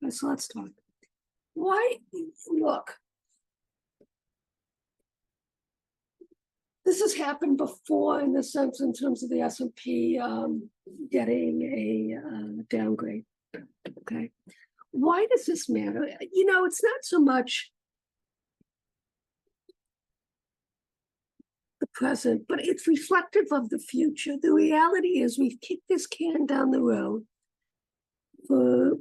So let's talk. Why, look, this has happened before in the sense, in terms of the S&P getting a downgrade, okay? Why does this matter? You know, it's not so much the present, but it's reflective of the future. The reality is we've kicked this can down the road for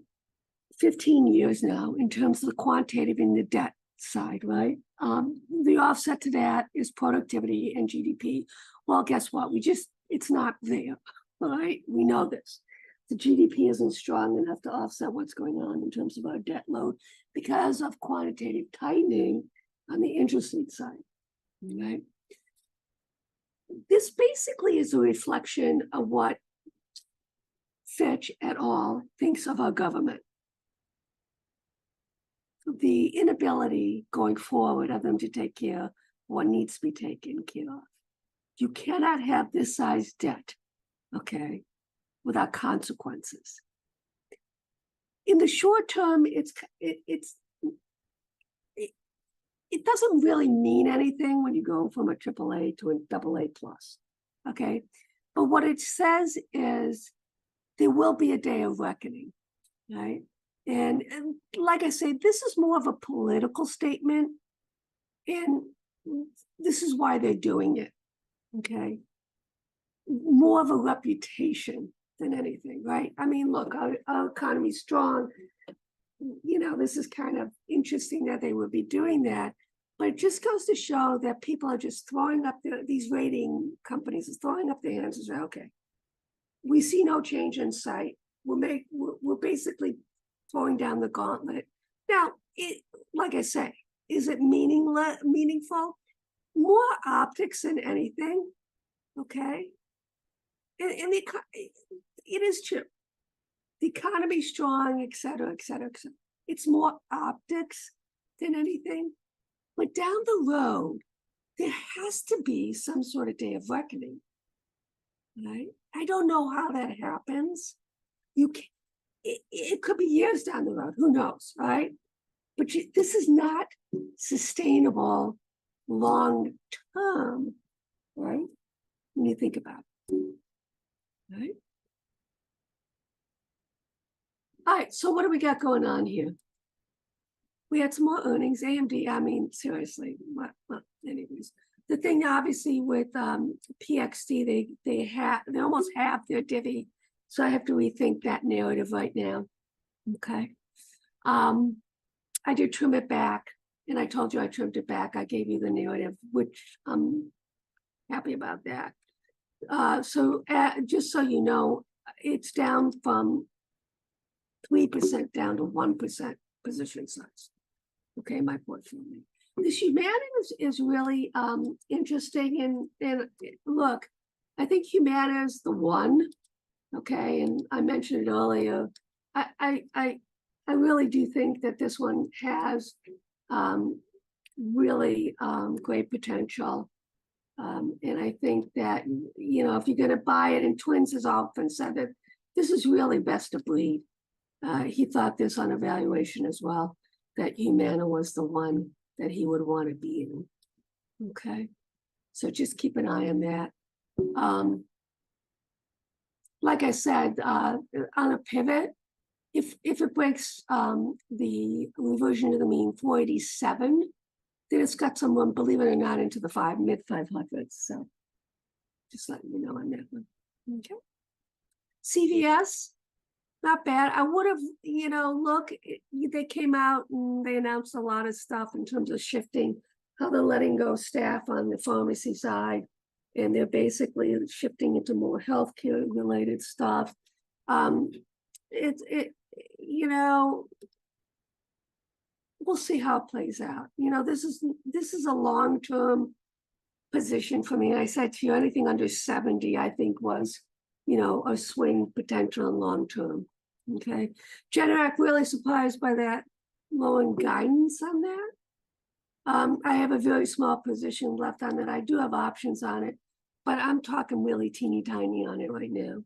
15 years now in terms of the quantitative and the debt side, right? The offset to that is productivity and GDP. Well, guess what? It's not there, all right? We know this. The GDP isn't strong enough to offset what's going on in terms of our debt load because of quantitative tightening on the interest rate side, right? This basically is a reflection of what Fitch et al. Thinks of our government. The inability going forward of them to take care of what needs to be taken care of. You cannot have this size debt, okay, without consequences. In the short term, it doesn't really mean anything when you go from a AAA to a AA plus, okay? But what it says is there will be a day of reckoning, right? And like I say, this is more of a political statement, and this is why they're doing it, okay? More of a reputation than anything, right? I mean, look, our economy's strong. You know, this is kind of interesting that they would be doing that, but it just goes to show that people are just throwing up these rating companies are throwing up their hands and say, okay, we see no change in sight. We're basically throwing down the gauntlet. Now, like I say, is it meaningful? More optics than anything, okay? And it is true. The economy's strong, et cetera, et cetera, et cetera. It's more optics than anything. But down the road, there has to be some sort of day of reckoning, right? I don't know how that happens. It could be years down the road, who knows, right? But this is not sustainable long term, right? When you think about it, right? All right, so what do we got going on here? We had some more earnings, AMD, I mean, seriously, well, anyways. The thing obviously with PXD, they almost have their divvy. So I have to rethink that narrative right now. Okay. I did trim it back, and I told you I trimmed it back. I gave you the narrative, which I'm happy about that. So just so you know, it's down from 3% down to 1% position size. Okay, my portfolio. This Humana is really interesting, and look, I think Humana is the one. Okay, and I mentioned it earlier. I really do think that this one has really great potential, and I think that, you know, if you're going to buy it, and Twins has often said that this is really best of breed. He thought this on evaluation as well, that Humana was the one that he would want to be in. Okay, so just keep an eye on that. Like I said, on a pivot, if it breaks the reversion to the mean 487, then it's got some room, believe it or not, into the mid 500s. So just letting you know on that one. Okay. CVS, not bad. I would have, you know, look, they came out and they announced a lot of stuff in terms of shifting, how they're letting go staff on the pharmacy side. And they're basically shifting into more healthcare related stuff. You know, we'll see how it plays out. You know, this is a long-term position for me. I said to you, anything under 70, I think was, you know, a swing potential in long-term. Okay. Generac, really surprised by that low guidance on that. I have a very small position left on that. I do have options on it, but I'm talking really teeny tiny on it right now.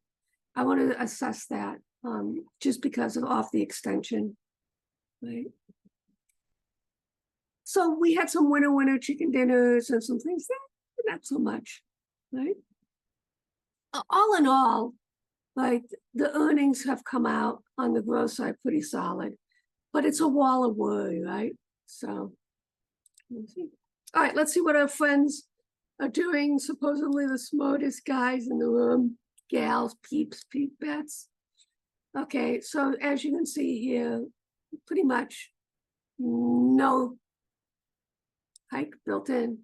I want to assess that just because of off the extension, right? So we had some winter chicken dinners and some things that not so much, right? All in all, like the earnings have come out on the growth side pretty solid, but it's a wall of worry, right? So, let's see. All right, let's see what our friends are doing. Supposedly the smartest guys in the room, gals, peepettes. Okay, so as you can see here, pretty much no hike built in.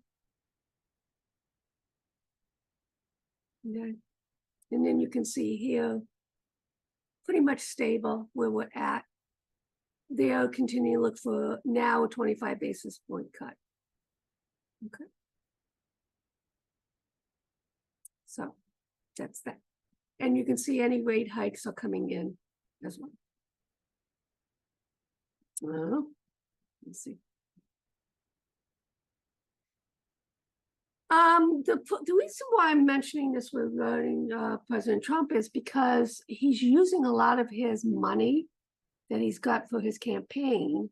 Okay. And then you can see here, pretty much stable where we're at. They'll continue to look for now a 25 basis point cut. Okay. So that's that. And you can see any rate hikes are coming in as well. Let's see. The reason why I'm mentioning this regarding President Trump is because he's using a lot of his money that he's got for his campaign,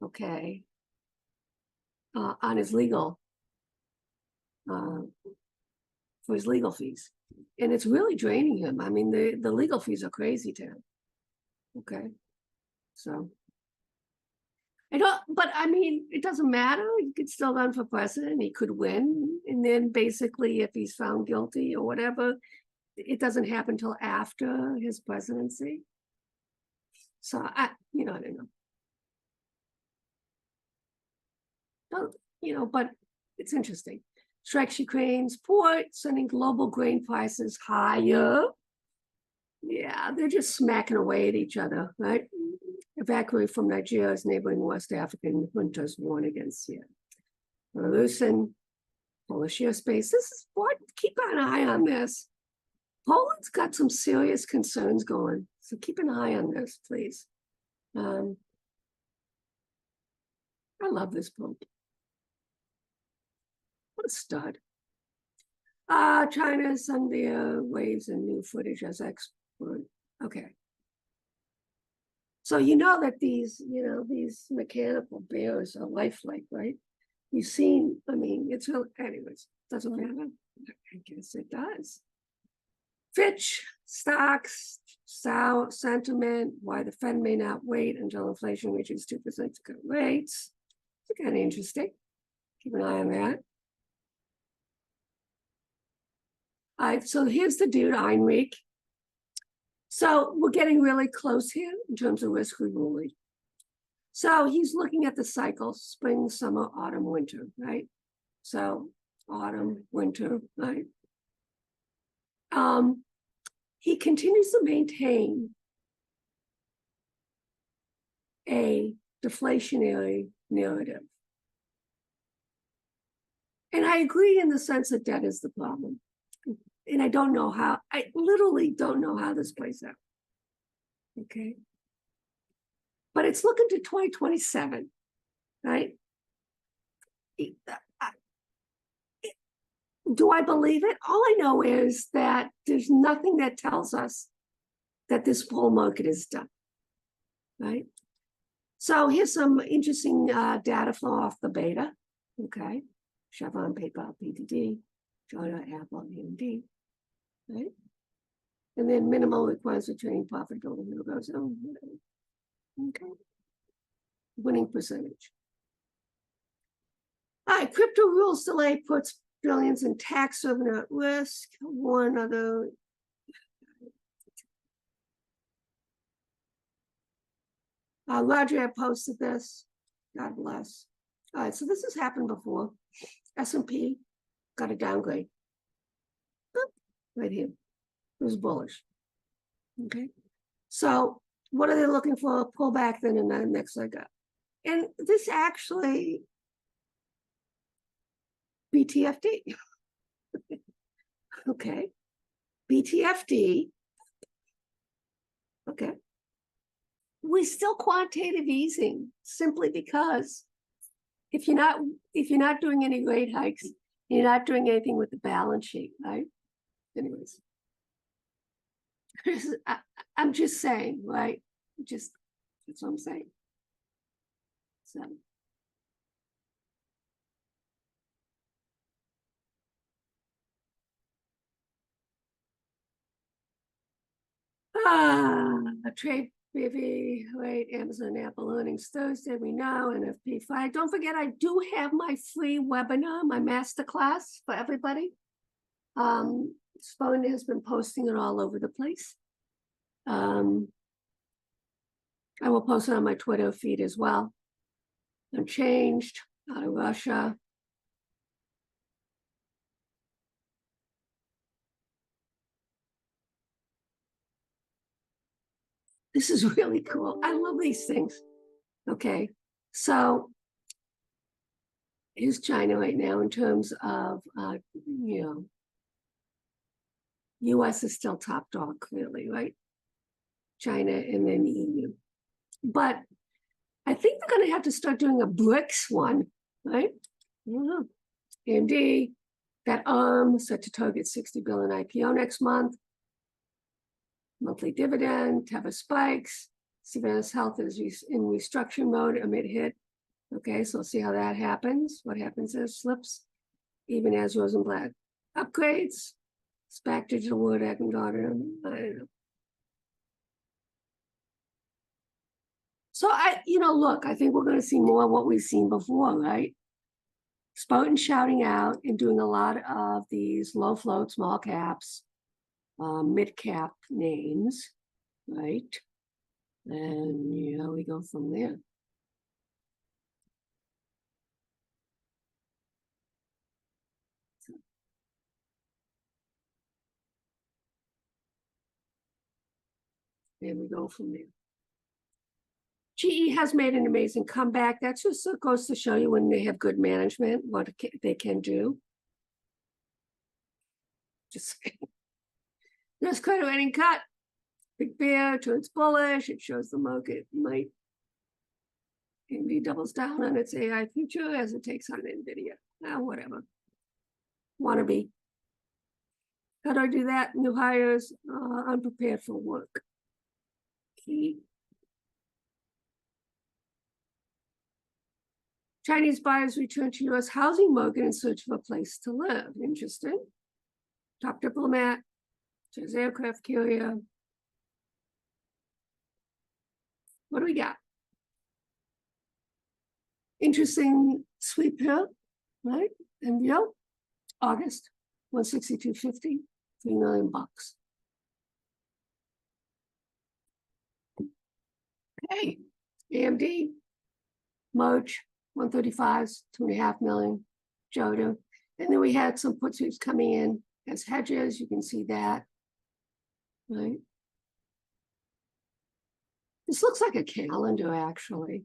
okay, on his legal, for his legal fees. And it's really draining him. I mean, the legal fees are crazy to him. Okay. So but I mean, it doesn't matter. He could still run for president. He could win. And then basically, if he's found guilty or whatever, it doesn't happen until after his presidency. So I don't know. But it's interesting. Strikes Ukraine's port, sending global grain prices higher. Yeah, they're just smacking away at each other, right? Evacuate from Nigeria's neighboring West African juntas warn against Syria. Loosen Polish airspace. This is what, keep an eye on this. Poland's got some serious concerns going, so keep an eye on this, please. I love this Pope. What a stud. China Sunday waves and new footage as expert. Okay. So you know that these mechanical bears are lifelike, right? You've seen, I mean, it's real, anyways, doesn't matter. I guess it does. Fitch, stocks, sentiment, why the Fed may not wait until inflation reaches 2% to cut rates. It's kind of interesting. Keep an eye on that. All right, so here's the dude, Heinrich. So we're getting really close here in terms of risk reward. So he's looking at the cycle, spring, summer, autumn, winter, right? So autumn, winter, right? He continues to maintain a deflationary narrative. And I agree in the sense that debt is the problem. And I literally don't know how this plays out. Okay. But it's looking to 2027, right? Do I believe it? All I know is that there's nothing that tells us that this bull market is done, right? So here's some interesting data flow off the beta, okay? Chevron, PayPal, PTD, China, Apple, AMD, right? And then minimal requirements for trading profitability. Okay. Winning percentage. All right, crypto rules delay puts billions in tax revenue at risk. One other. Roger had posted this. God bless. All right, so this has happened before. S&P got a downgrade. Right here. It was bullish. Okay. So what are they looking for? A pullback then in the next leg up. And this actually BTFD. Okay. BTFD. Okay. We still quantitative easing simply because if you're not doing any rate hikes, you're not doing anything with the balance sheet, right? Anyways. I'm just saying, right? Just, that's what I'm saying. So. Trade BV, right? Amazon, Apple earnings Thursday, we know, NFP 5. Don't forget, I do have my free webinar, my masterclass for everybody. Spartan has been posting it all over the place. I will post it on my Twitter feed as well. Unchanged, out of Russia. This is really cool. I love these things. Okay, so here's China right now in terms of, you know, US is still top dog, clearly, right? China and then EU. But I think they're going to have to start doing a BRICS one, right? AMD, that set to target 60 billion IPO next month. Monthly dividend, Teva spikes. Savannah's Health is in restructuring mode amid hit. Okay, so we'll see how that happens. What happens is slips, even as Rosenblatt upgrades. SPAC Digital Word, Acting Daughter, I don't know. So look, I think we're going to see more of what we've seen before, right? Spartan shouting out and doing a lot of these low float, small caps, mid cap names, right? And we go from there. There we go from there. GE has made an amazing comeback. That just goes to show you when they have good management, what they can do. Just there's credit rating cut. Big bear turns bullish. It shows the market might AMD doubles down on its AI future as it takes on NVIDIA. Whatever. Wannabe. How do I do that? New hires, unprepared for work. Key. Chinese buyers return to U.S. housing market in search of a place to live. Interesting. Top diplomat, says aircraft carrier. What do we got? Interesting sweep here, right? NVO, August, 162.50, $3 million. Okay, AMD, March, 135s, $2.5 million, Jodo. And then we had some put sweeps coming in as hedges. You can see that, right? This looks like a calendar, actually.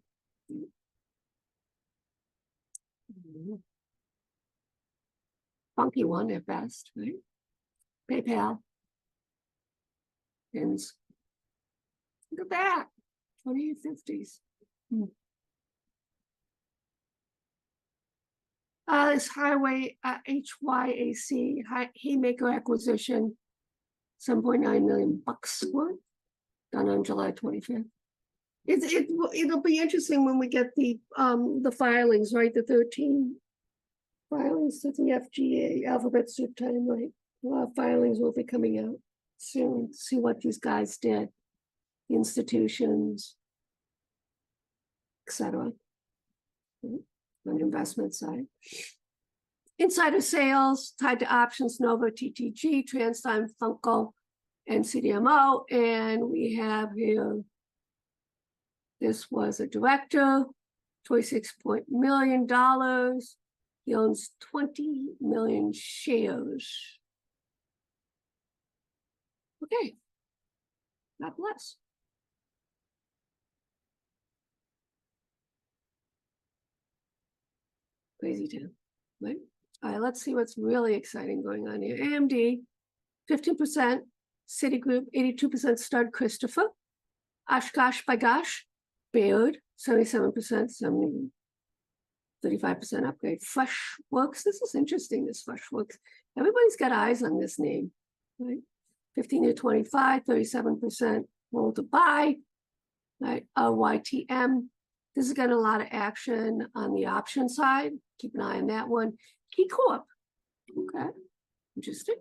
Funky one at best, right? PayPal. And look at that, 2050s. This highway, HYAC, Haymaker acquisition, $7.9 million worth, done on July 25th. It'll be interesting when we get the filings, right? The 13 filings to the FGA, alphabet soup time, right? Filings will be coming out soon. See what these guys did, institutions, etc. On the investment side. Insider sales tied to options, Nova, TTG, TransDigm, Funko, and CDMO. And we have here, this was a director, $26 million. He owns 20 million shares. Okay, God bless. Crazy town, right? All right, let's see what's really exciting going on here. AMD, 15%, Citigroup, 82% Stud Christopher, Oshkosh B'gosh, Baird, 77%, 35% upgrade. Freshworks, this is interesting, this Freshworks. Everybody's got eyes on this name, right? 15 to 25, 37%, hold to buy, right? OYTM. This is getting a lot of action on the option side. Keep an eye on that one. Key Corp. Okay, interesting.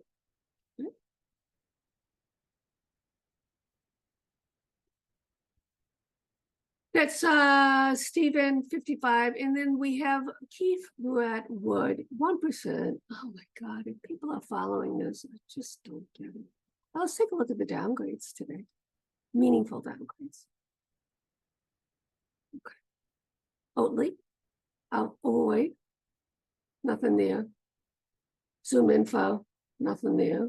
That's Stephen 55. And then we have Keith Wood, 1%. Oh my God, if people are following this, I just don't get it. Let's take a look at the downgrades today. Meaningful downgrades. Okay. Oatly, overweight, nothing there. Zoom Info, nothing there.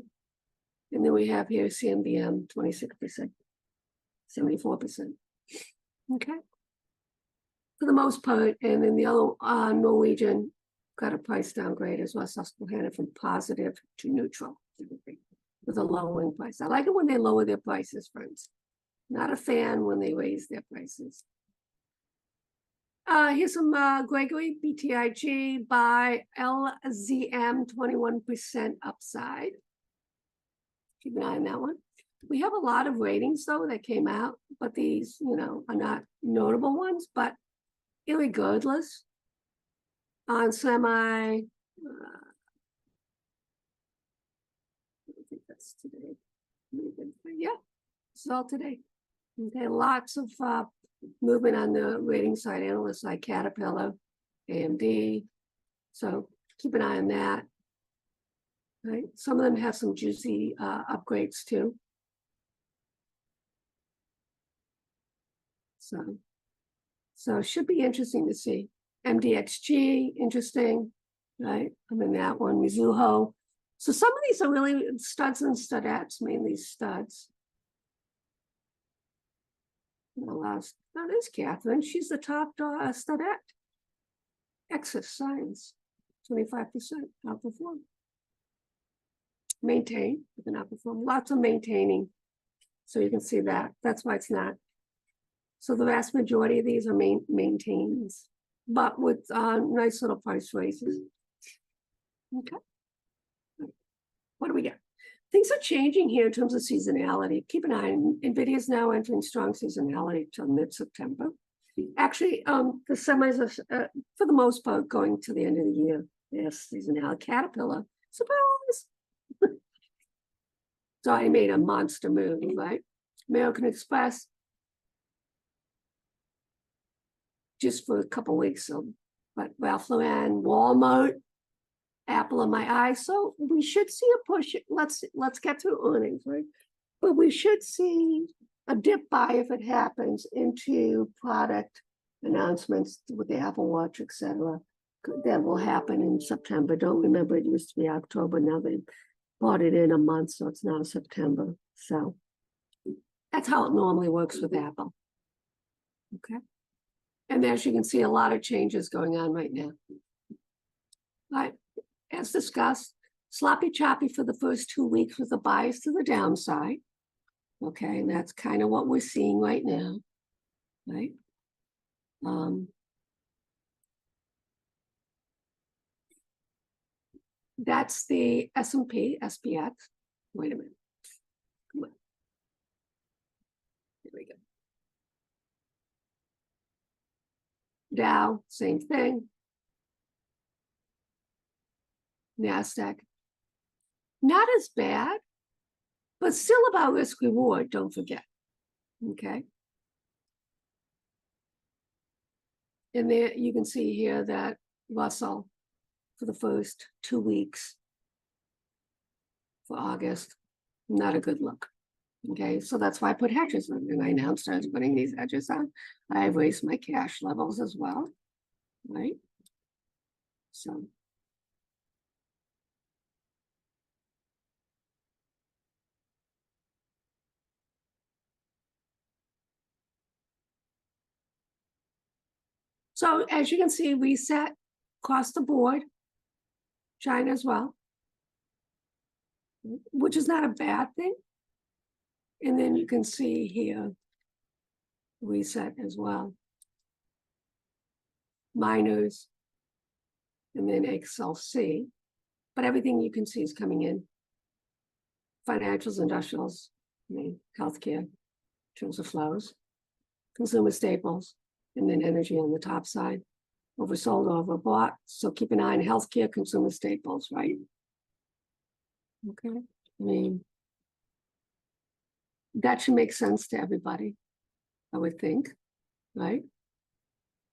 And then we have here CMBM, 26%, 74%. Okay. For the most part, and then the other Norwegian got a price downgrade as well. Susquehanna from positive to neutral with a lowering price. I like it when they lower their prices, friends. Not a fan when they raise their prices. Here's some Gregory BTIG by LZM, 21% upside. Keep an eye on that one. We have a lot of ratings though that came out, but these, are not notable ones. But irregardless, on semi, I think that's today. Yeah, it's all today. Okay, lots of movement on the rating side, analysts like Caterpillar, AMD. So keep an eye on that. Right, some of them have some juicy upgrades too. So it should be interesting to see. MDXG, interesting, right? I mean, that one, Mizuho. So some of these are really studs and studettes, mainly studs. The last, that is Catherine. She's the top studette. Excess Science, 25% outperform. Maintain, with an outperform. Lots of maintaining. So you can see that. That's why it's not. So the vast majority of these are maintains, but with nice little price raises. Okay. What do we get? Things are changing here in terms of seasonality. Keep an eye on NVIDIA is now entering strong seasonality till mid-September. Actually, the semis are, for the most part, going to the end of the year. Yes, seasonality. Caterpillar, surprise! So I made a monster move, right? American Express, just for a couple weeks. So, but Ralph Lauren, Walmart, Apple in my eye. So we should see a push. Let's get through earnings, right? But we should see a dip buy if it happens into product announcements with the Apple Watch, etc. That will happen in September. Don't remember it used to be October. Now they bought it in a month, so it's now September. So that's how it normally works with Apple. Okay. And as you can see, a lot of changes going on right now. But as discussed, sloppy choppy for the first 2 weeks with a bias to the downside. Okay, and that's kind of what we're seeing right now, right? That's the S&P, SPX. Wait a minute. Come on. Here we go. Dow, same thing. NASDAQ, not as bad, but still about risk reward, don't forget. Okay. And there you can see here that Russell for the first 2 weeks for August, not a good look. Okay, so that's why I put hedges on, and I announced I was putting these hedges on. I've raised my cash levels as well, right? So as you can see, reset across the board, China as well, which is not a bad thing. And then you can see here, reset as well. Miners, and then XLC, but everything you can see is coming in. Financials, industrials, I mean, healthcare. in terms of flows, consumer staples, and then energy on the top side. Oversold, overbought. So keep an eye on healthcare, consumer staples, right? Okay. I mean, that should make sense to everybody, I would think, right?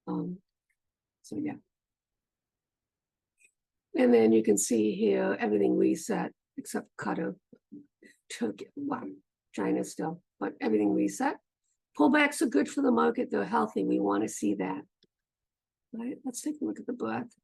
So yeah. And then you can see here, everything reset except Qatar, Turkey, well, China still, but everything reset. Pullbacks are good for the market. They're healthy. We want to see that. Right, let's take a look at the breadth.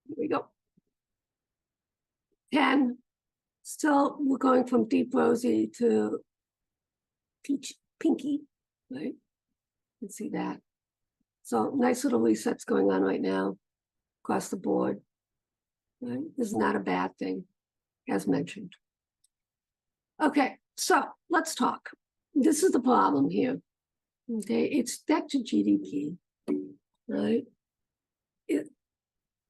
Here we go. 10. Still, we're going from deep rosy to peach, pinky, right? You can see that. So nice little resets going on right now across the board. Right? This is not a bad thing, as mentioned. Okay, so let's talk. This is the problem here. Okay, it's debt to GDP, right?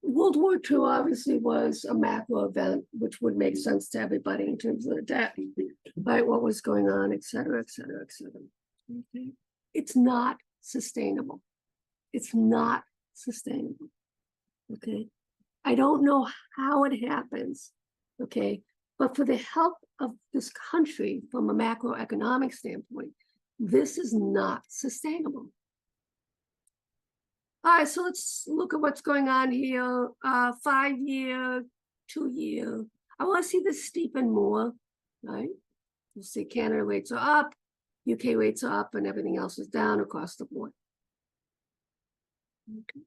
World War II obviously was a macro event, which would make sense to everybody in terms of the debt, right? What was going on, et cetera, et cetera, et cetera. Okay. It's not sustainable. It's not sustainable. Okay. I don't know how it happens. Okay. But for the health of this country from a macroeconomic standpoint, this is not sustainable. All right, so let's look at what's going on here. 5-year, 2-year. I want to see this steepen more, right? You see Canada rates are up, UK rates are up, and everything else is down across the board. Okay.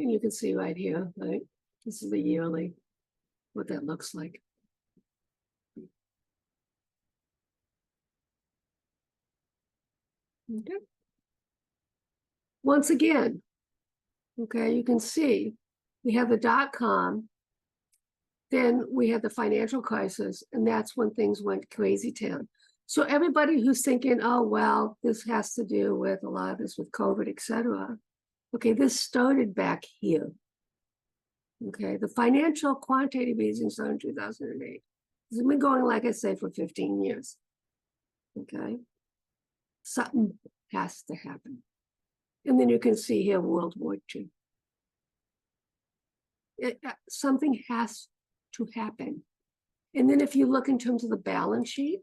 And you can see right here, right? This is the yearly, what that looks like. Okay. Once again, okay, you can see we have the dot-com, then we had the financial crisis, and that's when things went crazy town. So everybody who's thinking, oh, well, this has to do with a lot of this with COVID, et cetera. Okay, this started back here. Okay, the financial quantitative easing started in 2008. This has been going, like I say, for 15 years. Okay, something has to happen. And then you can see here World War II. Something has to happen. And then if you look in terms of the balance sheet,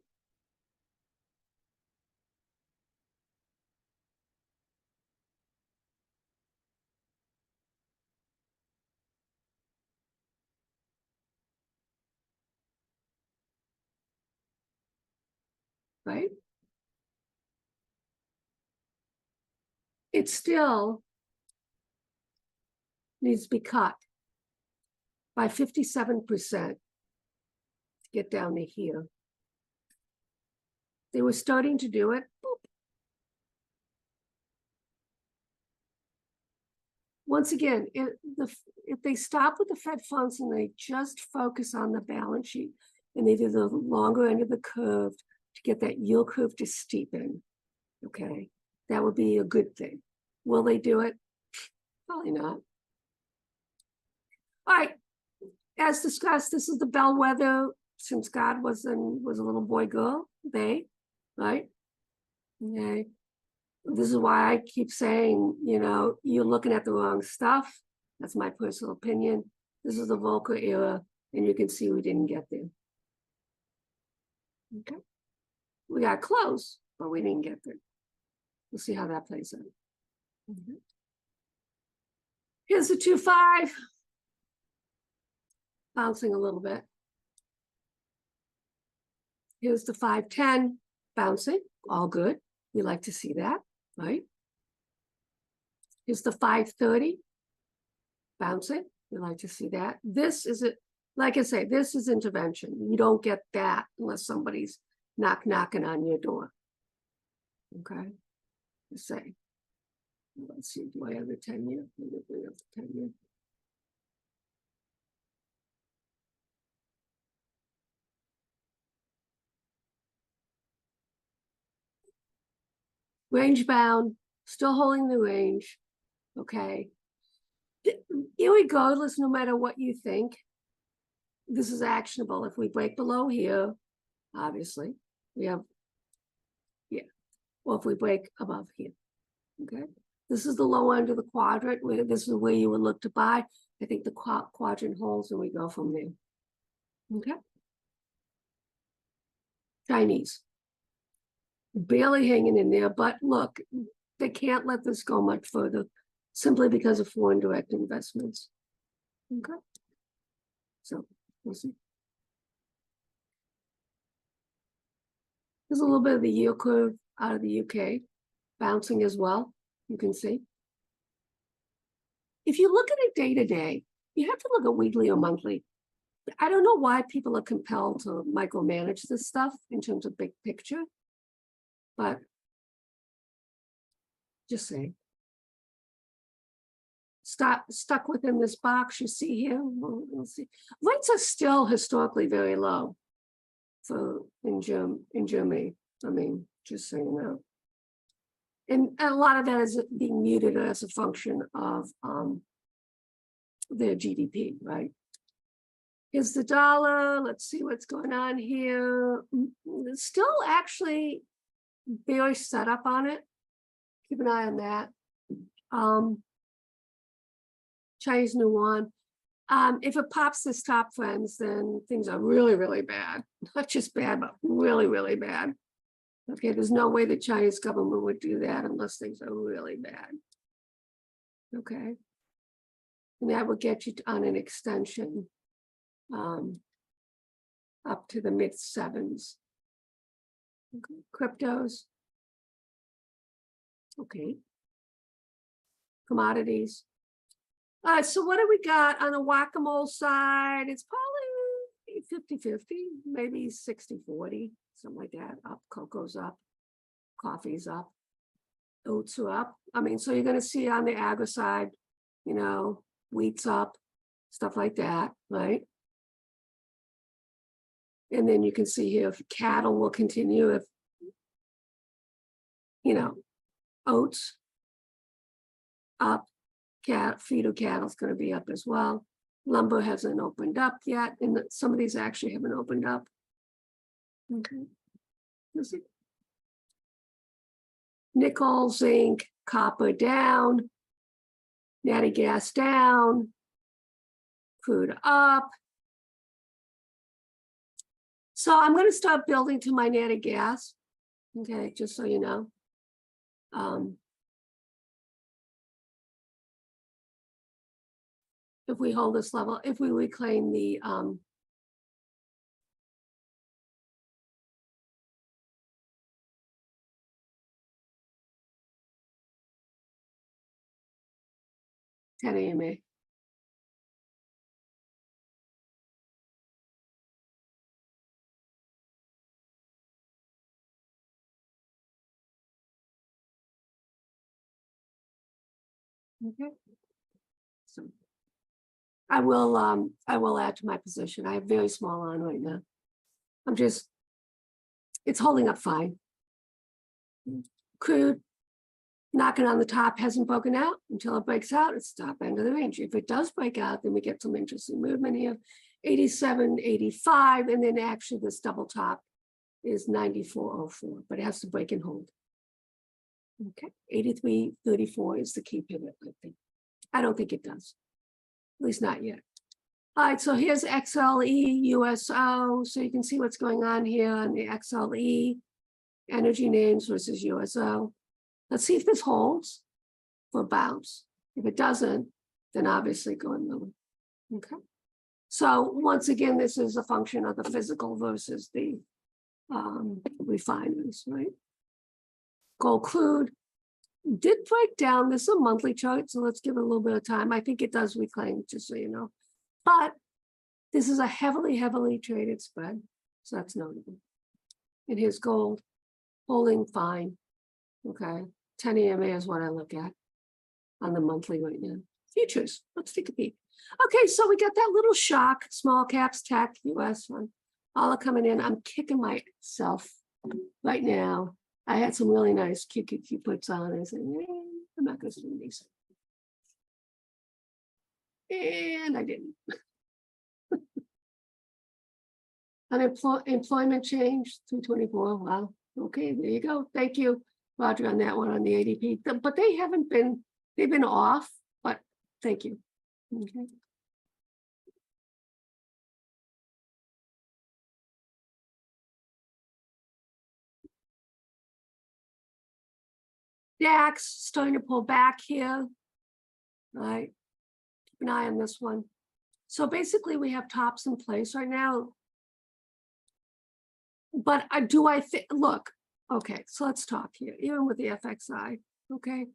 right? It still needs to be cut by 57% to get down to here. They were starting to do it. Boop. Once again, if they stop with the Fed funds and they just focus on the balance sheet and they do the longer end of the curve to get that yield curve to steepen, okay, that would be a good thing. Will they do it? Probably not. All right, as discussed, this is the bellwether since God was a little boy girl, they, right? Okay. This is why I keep saying, you know, you're looking at the wrong stuff. That's my personal opinion. This is the Volcker era, and you can see we didn't get there. Okay. We got close, but we didn't get there. We'll see how that plays out. Mm-hmm. Here's the 2-5. Bouncing a little bit. Here's the 5-10, bouncing, all good. We like to see that, right? Here's the 530. Bouncing. We like to see that. This is it. Like I say, this is intervention. You don't get that unless somebody's knocking on your door. Okay. Let's say. Let's see. Do I have the 10-year? We have the 10-year. Range bound, still holding the range. Okay. Irregardless, no matter what you think, this is actionable. If we break below here, obviously, we have, yeah. Or if we break above here, okay. This is the low end of the quadrant. Where this is where you would look to buy. I think the quadrant holds, and we go from there. Okay. Chinese. Barely hanging in there, but look, they can't let this go much further simply because of foreign direct investments. Okay. So we'll see. There's a little bit of the yield curve out of the UK bouncing as well. You can see. If you look at it day to day, you have to look at weekly or monthly. I don't know why people are compelled to micromanage this stuff in terms of big picture, but just saying. Stuck within this box you see here. We'll see. Rates are still historically very low for in Germany. I mean, just so you know. And a lot of that is being muted as a function of their GDP, right? Here's the dollar. Let's see what's going on here. It's still actually very set up on it. Keep an eye on that. Chinese yuan. If it pops this top, friends, then things are really, really bad. Not just bad, but really, really bad. Okay, there's no way the Chinese government would do that unless things are really bad. Okay. And that would get you on an extension up to the mid 7s. Okay. Cryptos. Okay. Commodities. All right, so what do we got on the whack-a-mole side? It's probably 50-50, maybe 60-40, something like that. Up, cocoa's up, coffee's up, oats are up. I mean, so you're going to see on the agri side, you know, wheat's up, stuff like that, right? And then you can see here if cattle will continue, if, you know, oats up, feeder cattle is going to be up as well. Lumber hasn't opened up yet, and some of these actually haven't opened up. Okay. You'll see. Nickel, zinc, copper down, natty gas down, crude up. So I'm going to start building to my natty gas. Okay, just so you know. If we hold this level, if we reclaim the 10 AMA. Okay. So I will add to my position. I have very small on right now. It's holding up fine. Crude knocking on the top hasn't broken out. Until it breaks out, it's the top end of the range. If it does break out, then we get some interesting movement here. 87, 85, and then actually this double top is 94.04, but it has to break and hold. Okay, 83.34 is the key pivot, I think. I don't think it does, at least not yet. All right, so here's XLE, USO. So you can see what's going on here on the XLE, energy names versus USO. Let's see if this holds for bounce. If it doesn't, then obviously going lower. Okay. So once again, this is a function of the physical versus the refinements, right? Gold crude, did break down. This is a monthly chart, so let's give it a little bit of time. I think it does reclaim, just so you know. But this is a heavily traded spread, so that's notable. And here's gold, holding fine. Okay, 10 EMA is what I look at on the monthly right now. Futures, let's take a peek. Okay, so we got that little shock, small caps, tech, US one, all are coming in. I'm kicking myself right now. I had some really nice QQQ puts on. I said, I'm not going to do these. And I didn't. Employment change, 224. Wow. Okay, there you go. Thank you, Roger, on that one on the ADP. But they haven't been, they've been off, but thank you. Okay. DAX starting to pull back here. All right. Keep an eye on this one. So basically we have tops in place right now. But I think, look, okay, so let's talk here, even with the FXI, okay?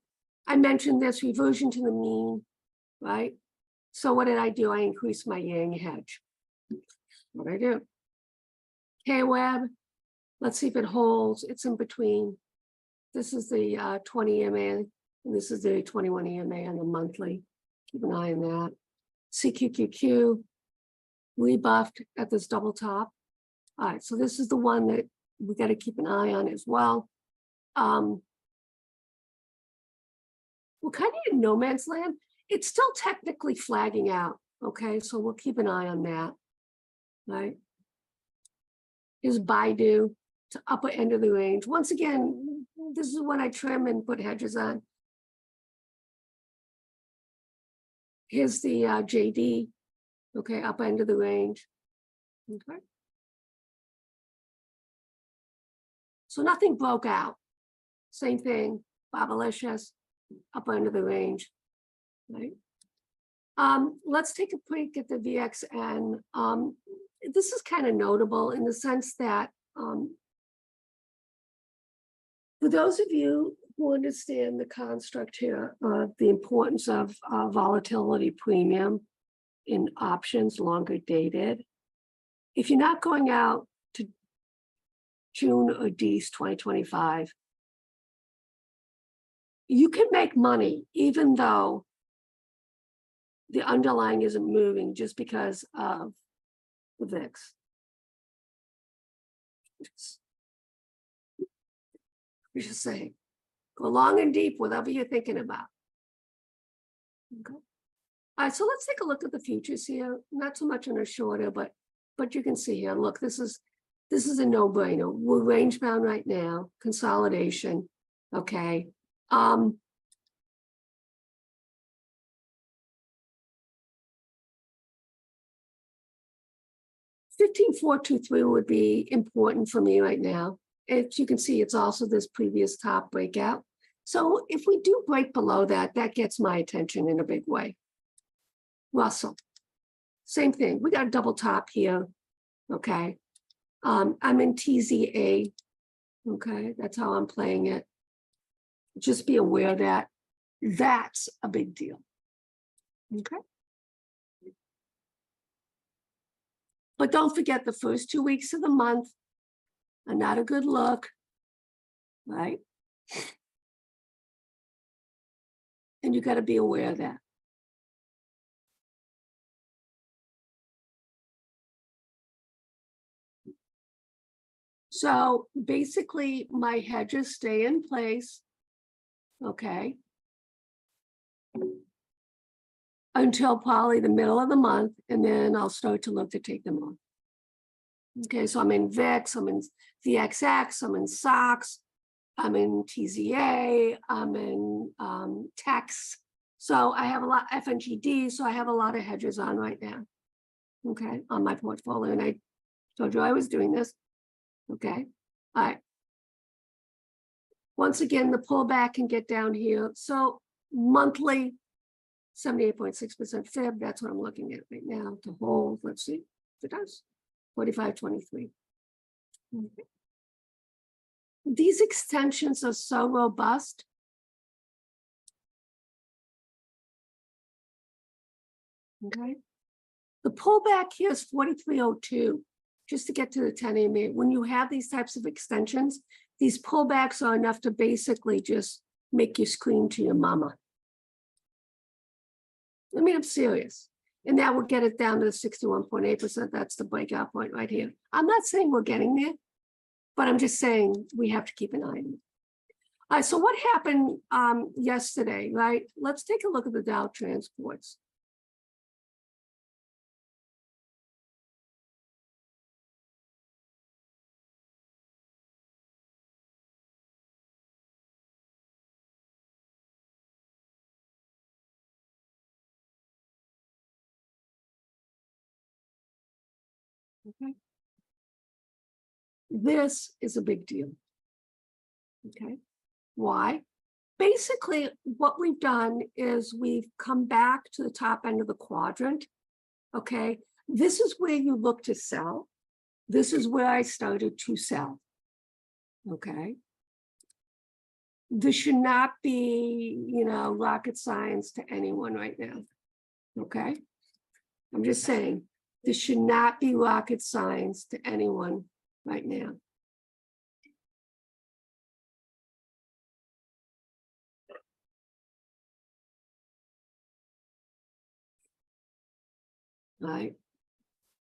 I mentioned this reversion to the mean, right? So what did I do? I increased my yang hedge. What I do? K-Web, let's see if it holds. It's in between. This is the 20 EMA, and this is the 21 EMA on the monthly. Keep an eye on that. CQQQ, rebuffed at this double top. All right, so this is the one that we got to keep an eye on as well. We're kind of in no man's land. It's still technically flagging out, okay? So we'll keep an eye on that, right? Here's Baidu to upper end of the range. Once again, this is when I trim and put hedges on. Here's the JD, okay, upper end of the range, okay? So nothing broke out. Same thing, Bobalicious, upper end of the range, right? Let's take a peek at the VXN. This is kind of notable in the sense that for those of you who understand the construct here of the importance of volatility premium in options longer dated, if you're not going out to June or Dece 2025, you can make money even though the underlying isn't moving just because of the VIX. We should say, go long and deep, whatever you're thinking about. Okay. All right, so let's take a look at the futures here. Not so much in a shorter, but you can see here. Look, this is a no-brainer. We're range bound right now. Consolidation. Okay. 15,423 would be important for me right now. As you can see, it's also this previous top breakout. So if we do break below that, that gets my attention in a big way. Russell, same thing. We got a double top here. Okay. I'm in TZA. Okay, that's how I'm playing it. Just be aware that that's a big deal. Okay. But don't forget the first 2 weeks of the month are not a good look, right? And you got to be aware of that. So basically my hedges stay in place, okay, until probably the middle of the month, and then I'll start to look to take them off. Okay, so I'm in VIX, I'm in VXX, I'm in SOX, I'm in TZA, I'm in TEX. So I have a lot, FNGD, so I have a lot of hedges on right now, okay, on my portfolio. And I told you I was doing this, okay, all right. Once again, the pullback can get down here. So monthly, 78.6% fib, that's what I'm looking at right now to hold. Let's see if it does. 45.23. Okay. These extensions are so robust. Okay. The pullback here is 4302, just to get to the 10 EMA. When you have these types of extensions, these pullbacks are enough to basically just make you scream to your mama. I mean, I'm serious. And that would get it down to the 61.8%. That's the breakout point right here. I'm not saying we're getting there, but I'm just saying we have to keep an eye on it. All right, so what happened yesterday, right? Let's take a look at the Dow transports. Okay. This is a big deal. Okay. Why? Basically, what we've done is we've come back to the top end of the quadrant. Okay. This is where you look to sell. This is where I started to sell. Okay. This should not be, rocket science to anyone right now. Okay. I'm just saying, this should not be rocket science to anyone right now. Right.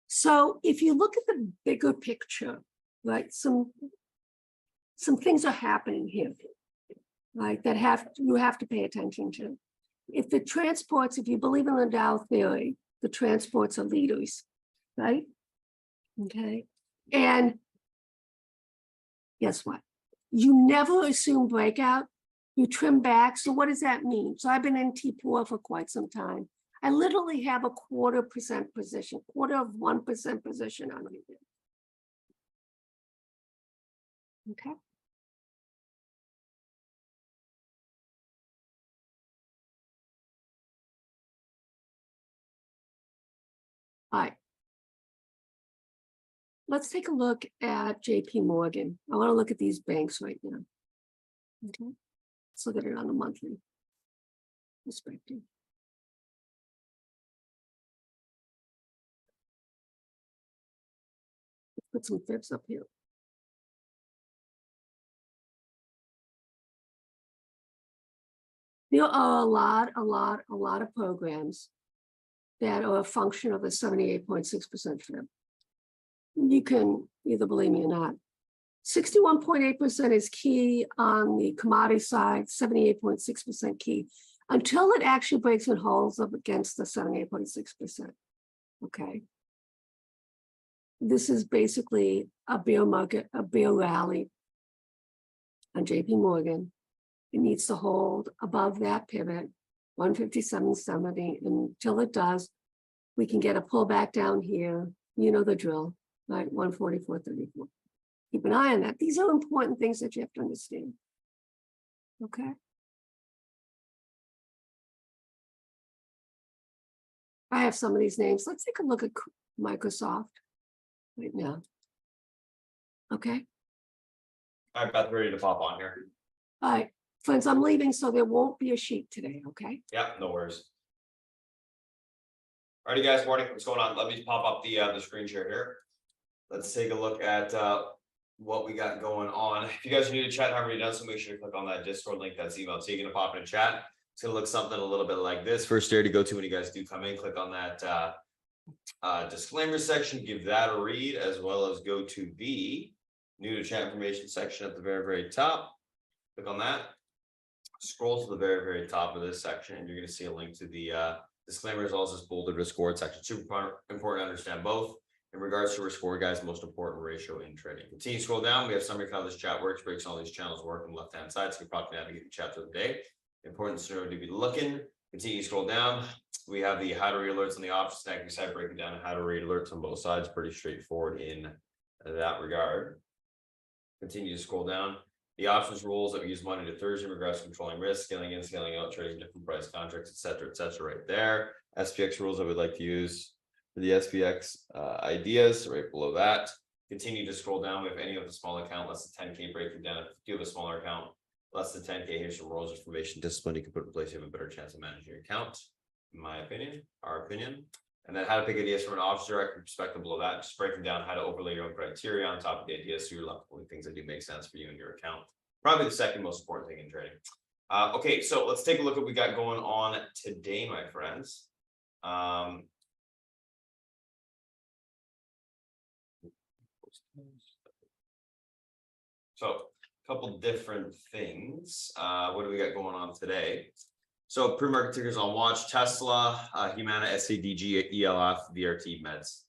So if you look at the bigger picture, right, some things are happening here, right, that you have to pay attention to. If the transports, if you believe in the Dow theory, the transports are leaders, right? Okay. And guess what? You never assume breakout, you trim back. So what does that mean? So I've been in T4 for quite some time. I literally have a 0.25% position, 0.25% position on it. Okay. All right. Let's take a look at JP Morgan. I want to look at these banks right now. Okay. Let's look at it on a monthly perspective. Let's put some fibs up here. There are a lot of programs that are a function of a 78.6% fib. You can either believe me or not. 61.8% is key on the commodity side, 78.6% key, until it actually breaks and holds up against the 78.6%. Okay. This is basically a bear market, a bear rally on JP Morgan. It needs to hold above that pivot, 157.70. Until it does, we can get a pullback down here. You know the drill, right? 144.34. Keep an eye on that. These are important things that you have to understand. Okay. I have some of these names. Let's take a look at Microsoft right now. Okay. I'm about ready to pop on here. All right, friends, I'm leaving, so there won't be a sheet today, okay? Yeah, no worries. Alrighty, guys, morning. What's going on? Let me pop up the screen share here. Let's take a look at what we got going on. If you guys are new to chat, haven't already done so, make sure to click on that Discord link that's emailed. So you're gonna pop in chat. It's gonna look something a little bit like this. First area to go to when you guys do come in, click on that disclaimer section, give that a read, as well as go to the new to chat information section at the very top. Click on that. Scroll to the very top of this section, and you're going to see a link to the disclaimer as well as this bolded risk score section. Super important to understand both. In regards to risk score, guys, most important ratio in trading. Continue to scroll down. We have summary of how this chat works, breaks all these channels work on the left hand side, so you probably navigate the chat through the day. Important to know to be looking. Continue to scroll down. We have the how to read alerts on the options stack side, breaking down how to read alerts on both sides. Pretty straightforward in that regard. Continue to scroll down. The options rules that we use Monday to Thursday in regards to controlling risk, scaling in, scaling out, trading different price contracts, etc., right there. SPX rules I would like to use for the SPX ideas right below that. Continue to scroll down. We have any of the small account less than 10K, breaking down. If you have a smaller account less than 10K, here's some rules, information, discipline you can put in place. You have a better chance of managing your account. in my opinion, our opinion. And then how to pick ideas from an office director perspective below that, just breaking down how to overlay your own criteria on top of the ideas, so you're left with things that do make sense for you and your account. Probably the second most important thing in trading. Okay, so let's take a look at what we got going on today, my friends. So a couple different things. What do we got going on today? So pre-market tickers on watch: Tesla, Humana, SADG, ELF, VRT, Meds.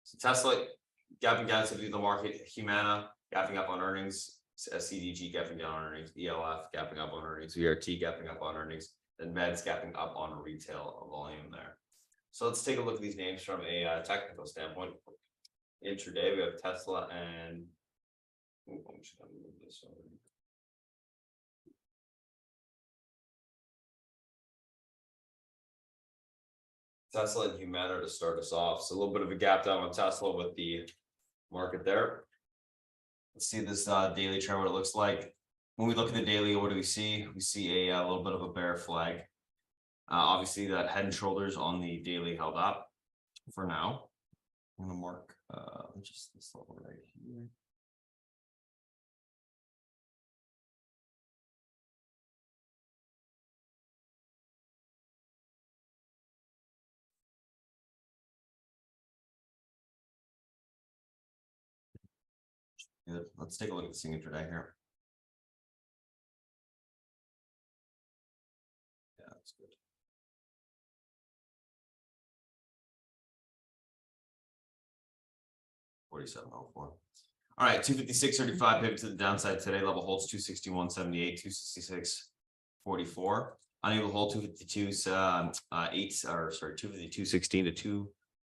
So Tesla gapping down to the market, Humana gapping up on earnings, SCDG gapping down on earnings, ELF gapping up on earnings, VRT gapping up on earnings, then Meds gapping up on retail volume there. So let's take a look at these names from a technical standpoint. Intraday, we have Tesla and I'm just gonna move this over. Tesla and Humana to start us off. So a little bit of a gap down on Tesla with the market there. Let's see this daily trend, what it looks like. When we look at the daily, what do we see? We see a little bit of a bear flag. Obviously, that head and shoulders on the daily held up for now. I'm gonna mark just this level right here. Good. Let's take a look at the single intraday here. Yeah, that's good. $47.04. All right, 256.35 pivot to the downside today. Level holds 261.78, 266.44. Unable to hold 252's 252.16 to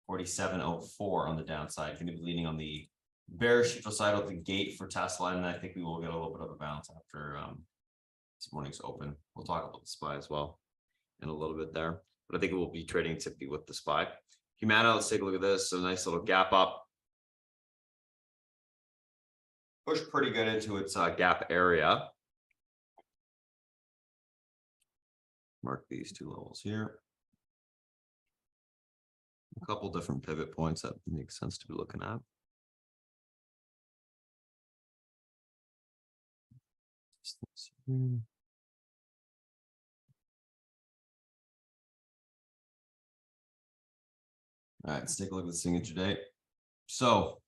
247.04 on the downside. Going to be leaning on the bearish neutral side of the gate for Tesla, and I think we will get a little bit of a bounce after this morning's open. We'll talk about the SPY as well in a little bit there, but I think it will be trading typically with the SPY. Humana, let's take a look at this. So nice little gap up. Pushed pretty good into its gap area. Mark these two levels here. A couple different pivot points that make sense to be looking at. All right, let's take a look at this thing intraday. So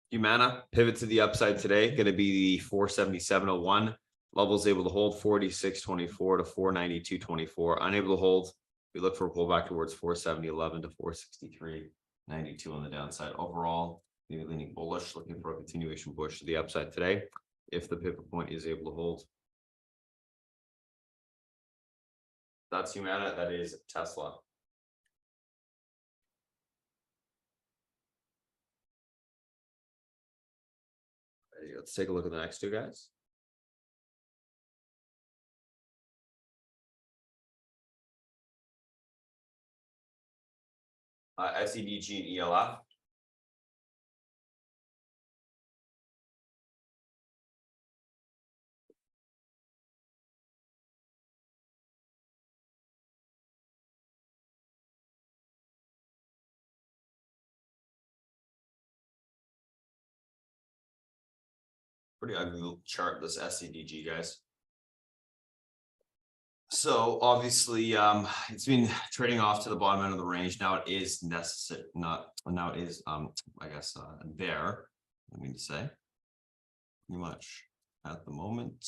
Humana pivot to the upside today, going to be the 477.01. Levels able to hold 46.24 to 492.24. Unable to hold, we look for a pullback towards 470.11 to 463.92 on the downside. Overall, maybe leaning bullish, looking for a continuation push to the upside today if the pivot point is able to hold. That's Humana, that is Tesla. Let's take a look at the next two guys. SEDG and ELF. Pretty ugly little chart, this SEDG, guys. So obviously, it's been trading off to the bottom end of the range. Now it is necessary, now it is, I guess, there. I mean to say, pretty much at the moment.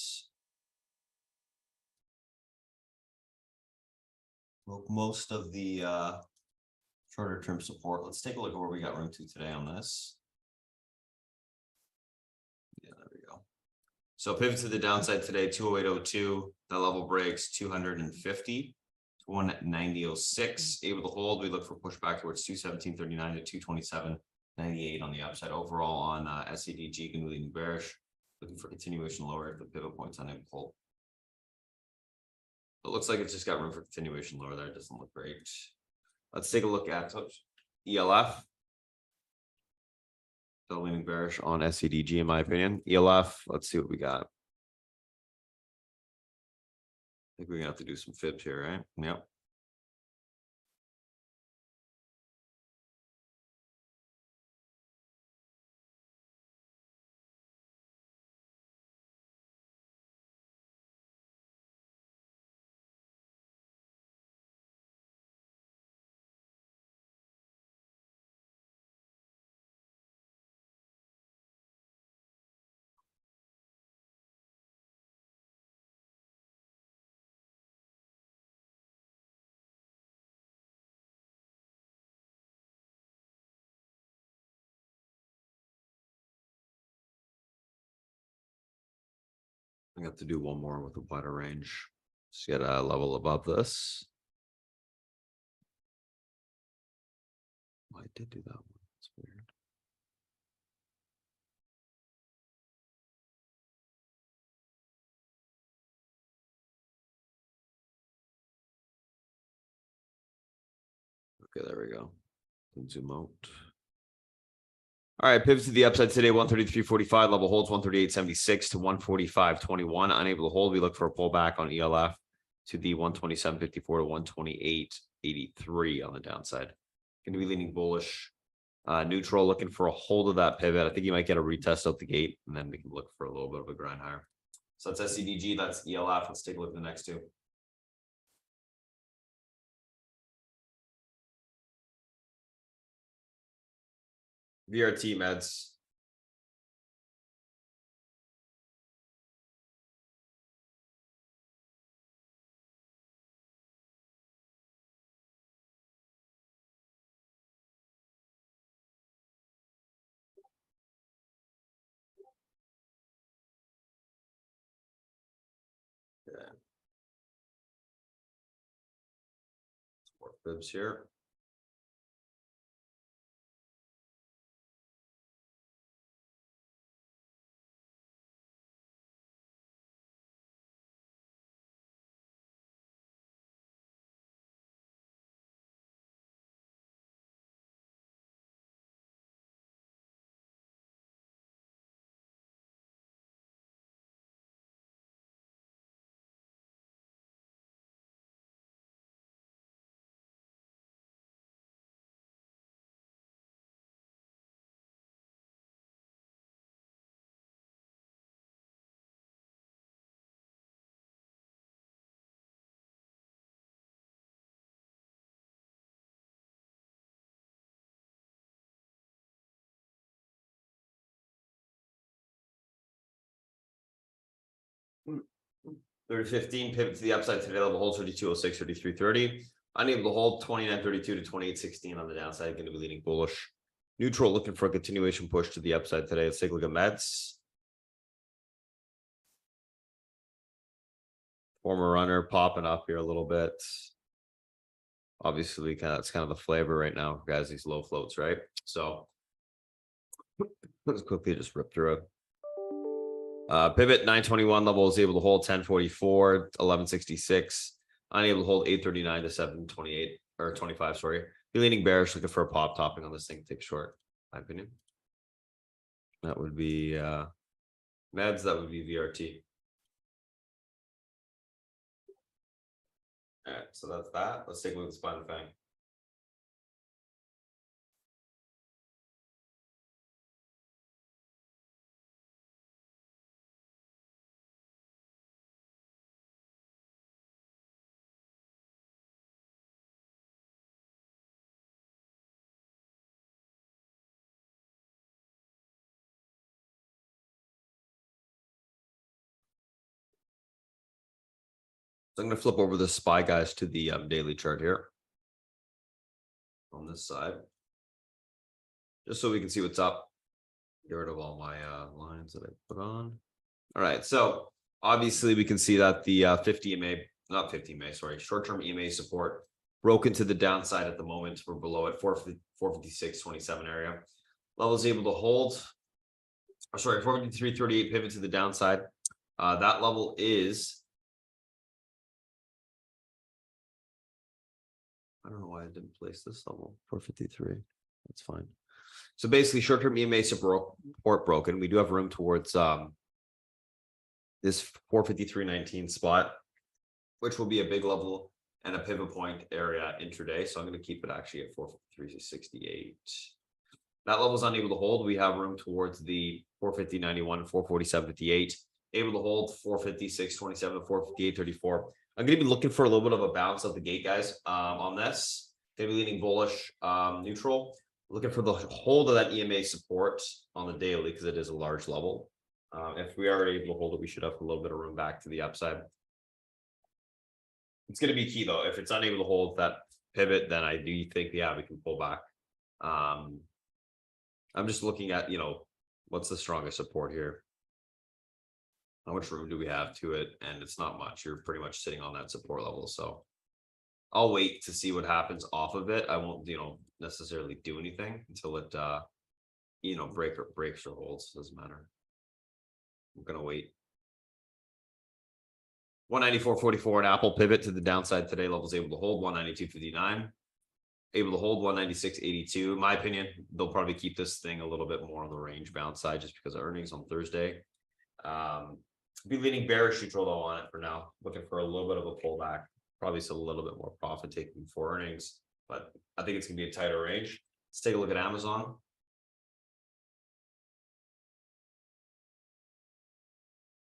Well, most of the shorter term support. Let's take a look at where we got room to today on this. Yeah, there we go. So pivot to the downside today, 208.02. That level breaks 250, 190.06. Able to hold. We look for pushback towards 217.39 to 227.98 on the upside. Overall on SEDG, can lean bearish. Looking for continuation lower if the pivot point's unable to hold. It looks like it's just got room for continuation lower there. It doesn't look great. Let's take a look at ELF. Still leaning bearish on SEDG in my opinion. ELF, let's see what we got. I think we're gonna have to do some fibs here, right? Yep. We have to do one more with a wider range. Just get a level above this. Oh, I did do that one. That's weird. Okay, there we go. Zoom out. All right, pivot to the upside today, 133.45, level holds 138.76 to 145.21. Unable to hold, we look for a pullback on ELF to the 127.54 to 128.83 on the downside. Going to be leaning bullish. Neutral, looking for a hold of that pivot. I think you might get a retest out the gate, and then we can look for a little bit of a grind higher. So that's SCDG, that's ELF. Let's take a look at the next two. VRT meds. Yeah. More fibs here. Hmm. 30.15 pivot to the upside today, level holds 32.06, 33.30. Unable to hold 29.32 to 28.16 on the downside. Going to be leaning bullish. Neutral, looking for a continuation push to the upside today. Let's take a look at meds. Former runner popping up here a little bit. Obviously, that's kind of the flavor right now, guys. These low floats, right? So let's quickly just rip through it. Pivot 921 level is able to hold 1044, 1166. Unable to hold 839 to 728 or 25. Sorry, be leaning bearish, looking for a pop topping on this thing. Take short, my opinion. That would be meds. That would be VRT. All right, so that's that. Let's take a look at the spine fang. So I'm going to flip over the SPY guys to the daily chart here on this side, just so we can see what's up. Get rid of all my lines that I put on. All right, so obviously we can see that the 50 EMA, not 50 EMA, sorry, short-term EMA support broken to the downside at the moment. We're below at 456.27 area. Levels able to hold. Or sorry, 453.38 pivot to the downside. That level is. I don't know why I didn't place this level. 453. That's fine. So basically, short-term EMA support broken. We do have room towards this 453.19 spot, which will be a big level and a pivot point area intraday. So I'm going to keep it actually at 453.68. That level is unable to hold. We have room towards the 450.91, 447.58. Able to hold 456.27, 458.34. I'm going to be looking for a little bit of a bounce at the gate, guys, on this. Going to be leaning bullish, neutral. Looking for the hold of that EMA support on the daily because it is a large level. If we are able to hold it, we should have a little bit of room back to the upside. It's going to be key, though. If it's unable to hold that pivot, then I do think, yeah, we can pull back. I'm just looking at, what's the strongest support here? How much room do we have to it? And it's not much. You're pretty much sitting on that support level. So I'll wait to see what happens off of it. I won't, necessarily do anything until it breaks or holds. Doesn't matter. I'm gonna wait. 194.44 an Apple pivot to the downside today. Levels able to hold 192.59. Able to hold 196.82. In my opinion, they'll probably keep this thing a little bit more on the range bound side just because of earnings on Thursday. Be leaning bearish neutral though on it for now. Looking for a little bit of a pullback. Probably still a little bit more profit taking for earnings, but I think it's gonna be a tighter range. Let's take a look at Amazon.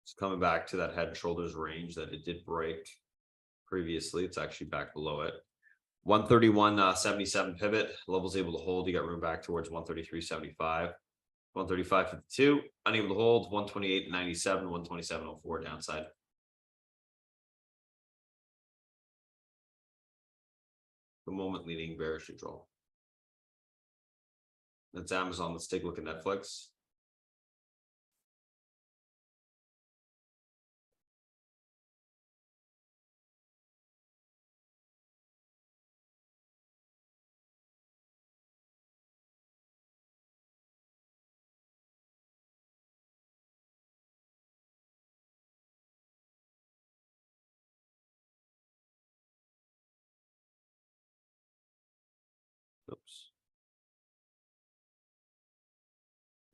It's coming back to that head and shoulders range that it did break previously. It's actually back below it. 131.77 pivot. Levels able to hold. You got room back towards 133.75. 135.52. Unable to hold. 128.97. 127.04 downside. The moment leading bearish neutral. That's Amazon. Let's take a look at Netflix. Oops.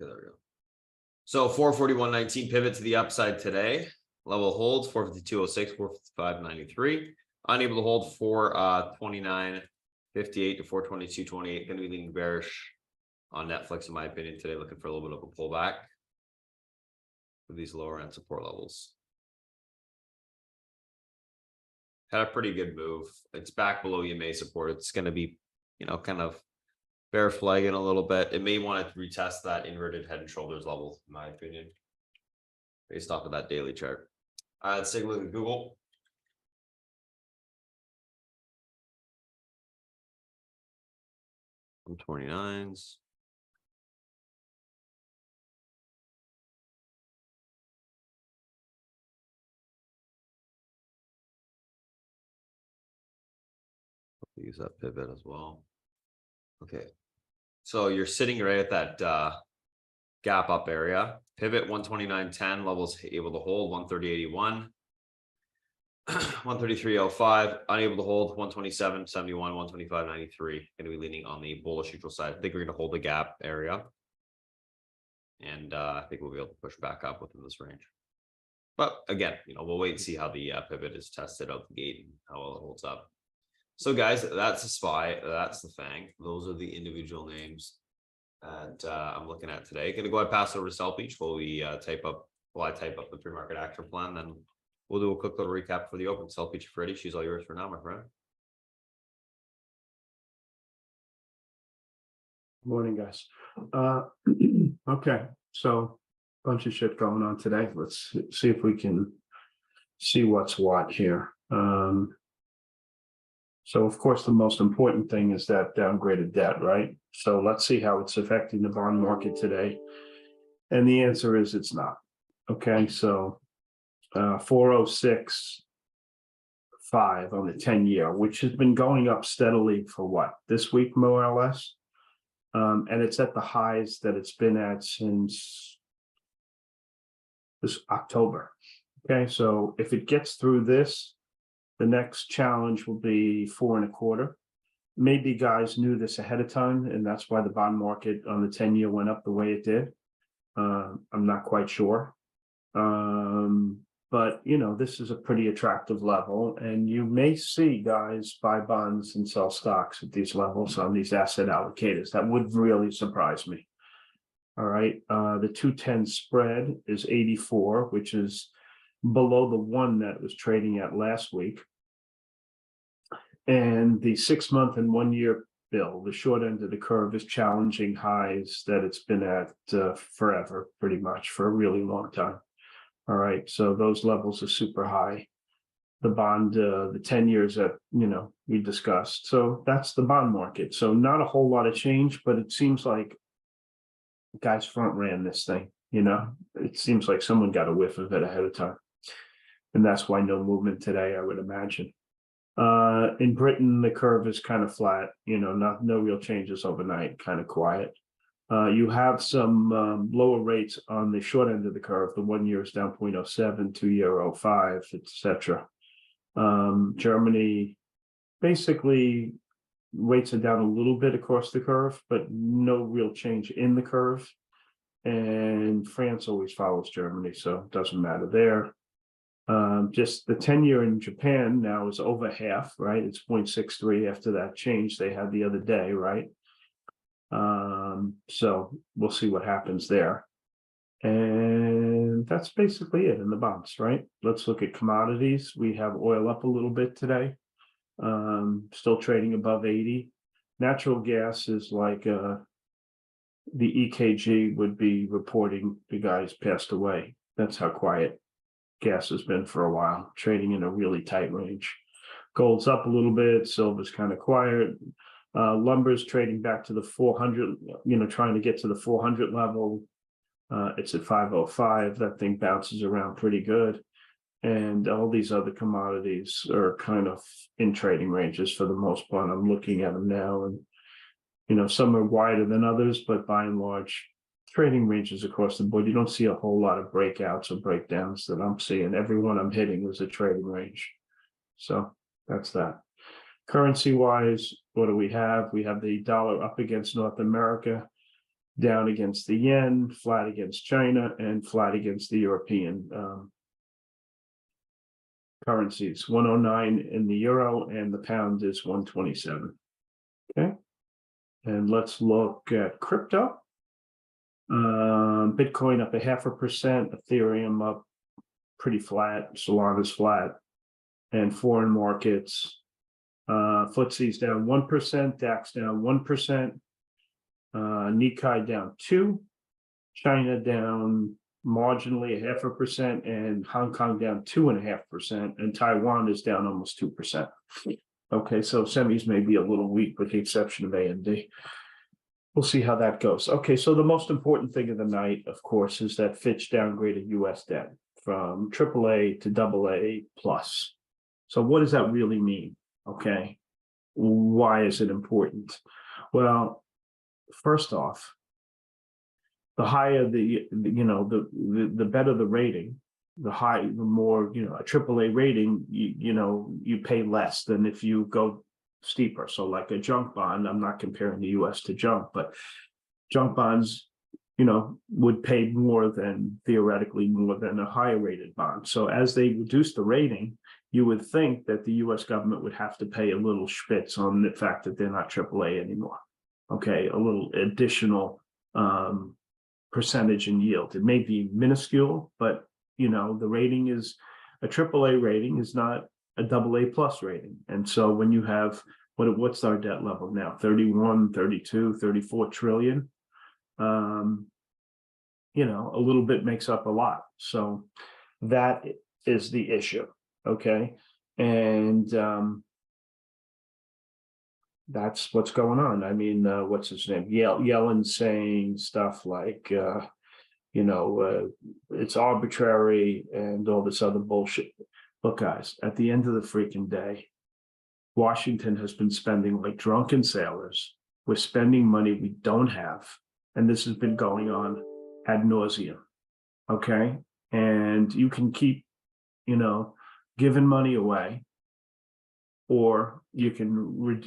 Okay, there we go. So 441.19 pivot to the upside today. Level holds 452.06, 455.93. Unable to hold 429.58 to 422.28. Going to be leaning bearish on Netflix, in my opinion, today. Looking for a little bit of a pullback for these lower end support levels. Had a pretty good move. It's back below EMA support. It's going to be, kind of bear flagging a little bit. It may want to retest that inverted head and shoulders level, in my opinion, based off of that daily chart. Let's take a look at Google. From 29s. Use that pivot as well. Okay, so you're sitting right at that gap up area. Pivot 129.10, levels able to hold 130.81. 133.05, unable to hold 127.71, 125.93. Going to be leaning on the bullish neutral side. I think we're going to hold the gap area. And I think we'll be able to push back up within this range. But again, we'll wait and see how the pivot is tested out the gate and how well it holds up. So guys, that's the SPY, that's the FANG. Those are the individual names that I'm looking at today. Going to go ahead and pass over to South Beach while I type up the pre-market action plan. Then we'll do a quick little recap for the open. South Beach, Freddie, she's all yours for now, my friend. Morning, guys. Okay, so bunch of shit going on today. Let's see if we can see what's what here. So of course, the most important thing is that downgraded debt, right? So let's see how it's affecting the bond market today. And the answer is it's not. Okay, so 406.5 on the 10-year, which has been going up steadily for what, this week, more or less? And it's at the highs that it's been at since this October. Okay, so if it gets through this, the next challenge will be 4.25. Maybe guys knew this ahead of time, and that's why the bond market on the 10-year went up the way it did. I'm not quite sure. But this is a pretty attractive level, and you may see guys buy bonds and sell stocks at these levels on these asset allocators. That would really surprise me. All right, the 210 spread is 84, which is below the one that was trading at last week. And the 6-month and 1-year bill, the short end of the curve, is challenging highs that it's been at forever, pretty much for a really long time. All right, so those levels are super high. The bond, the 10 years that, we discussed. So that's the bond market. So not a whole lot of change, but it seems like guys front ran this thing. It seems like someone got a whiff of it ahead of time. And that's why no movement today, I would imagine. In Britain, the curve is kind of flat, no real changes overnight, kind of quiet. You have some lower rates on the short end of the curve. The 1 year is down 0.07, 2 year 0.5, etc. Germany, basically, rates are down a little bit across the curve, but no real change in the curve. And France always follows Germany, so it doesn't matter there. Just the 10-year in Japan now is over half, right? It's 0.63 after that change they had the other day, right? So we'll see what happens there. And that's basically it in the bonds, right? Let's look at commodities. We have oil up a little bit today. Still trading above 80. Natural gas is like the EKG would be reporting the guy's passed away. That's how quiet gas has been for a while, trading in a really tight range. Gold's up a little bit, silver's kind of quiet. Lumber's trading back to the 400, trying to get to the 400 level. It's at 505. That thing bounces around pretty good. And all these other commodities are kind of in trading ranges for the most part. I'm looking at them now, and some are wider than others, but by and large, trading ranges across the board. You don't see a whole lot of breakouts or breakdowns that I'm seeing. Everyone I'm hitting is a trading range. So that's that. Currency wise, what do we have? We have the dollar up against North America, down against the yen, flat against China, and flat against the European currencies. 109 in the euro, and the pound is 127. Okay. And let's look at crypto. Bitcoin up 0.5%, Ethereum up pretty flat, Solana's flat, and foreign markets. FTSE's down 1%, DAX down 1%, Nikkei down 2%, China down marginally 0.5%, and Hong Kong down 2.5%, and Taiwan is down almost 2%. Okay, so semis may be a little weak with the exception of AMD. We'll see how that goes. Okay, so the most important thing of the night, of course, is that Fitch downgraded US debt from AAA to AA plus. So what does that really mean? Okay, why is it important? Well, first off, the higher the better the rating, the more, a AAA rating, you pay less than if you go steeper. So like a junk bond, I'm not comparing the US to junk, but junk bonds, would pay theoretically more than a higher rated bond. So as they reduce the rating, you would think that the US government would have to pay a little spitz on the fact that they're not AAA anymore. Okay, a little additional percentage in yield. It may be minuscule, but the rating is a AAA rating is not a AA plus rating. And so when you have what's our debt level now? 31, 32, 34 trillion. A little bit makes up a lot. So that is the issue. Okay. And that's what's going on. I mean, what's his name? Yellen saying stuff like, it's arbitrary and all this other bullshit. Look, guys, at the end of the freaking day, Washington has been spending like drunken sailors. We're spending money we don't have. And this has been going on ad nauseum. Okay. And you can keep, giving money away, or you can,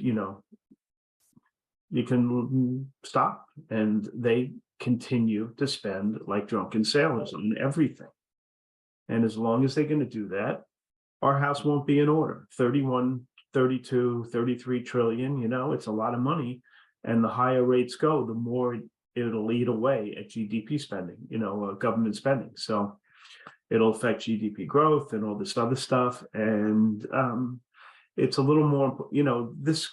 you can stop. And they continue to spend like drunken sailors on everything. And as long as they're going to do that, our house won't be in order. 31, 32, 33 trillion, it's a lot of money. And the higher rates go, the more it'll eat away at GDP spending, government spending. So it'll affect GDP growth and all this other stuff. And it's a little more, this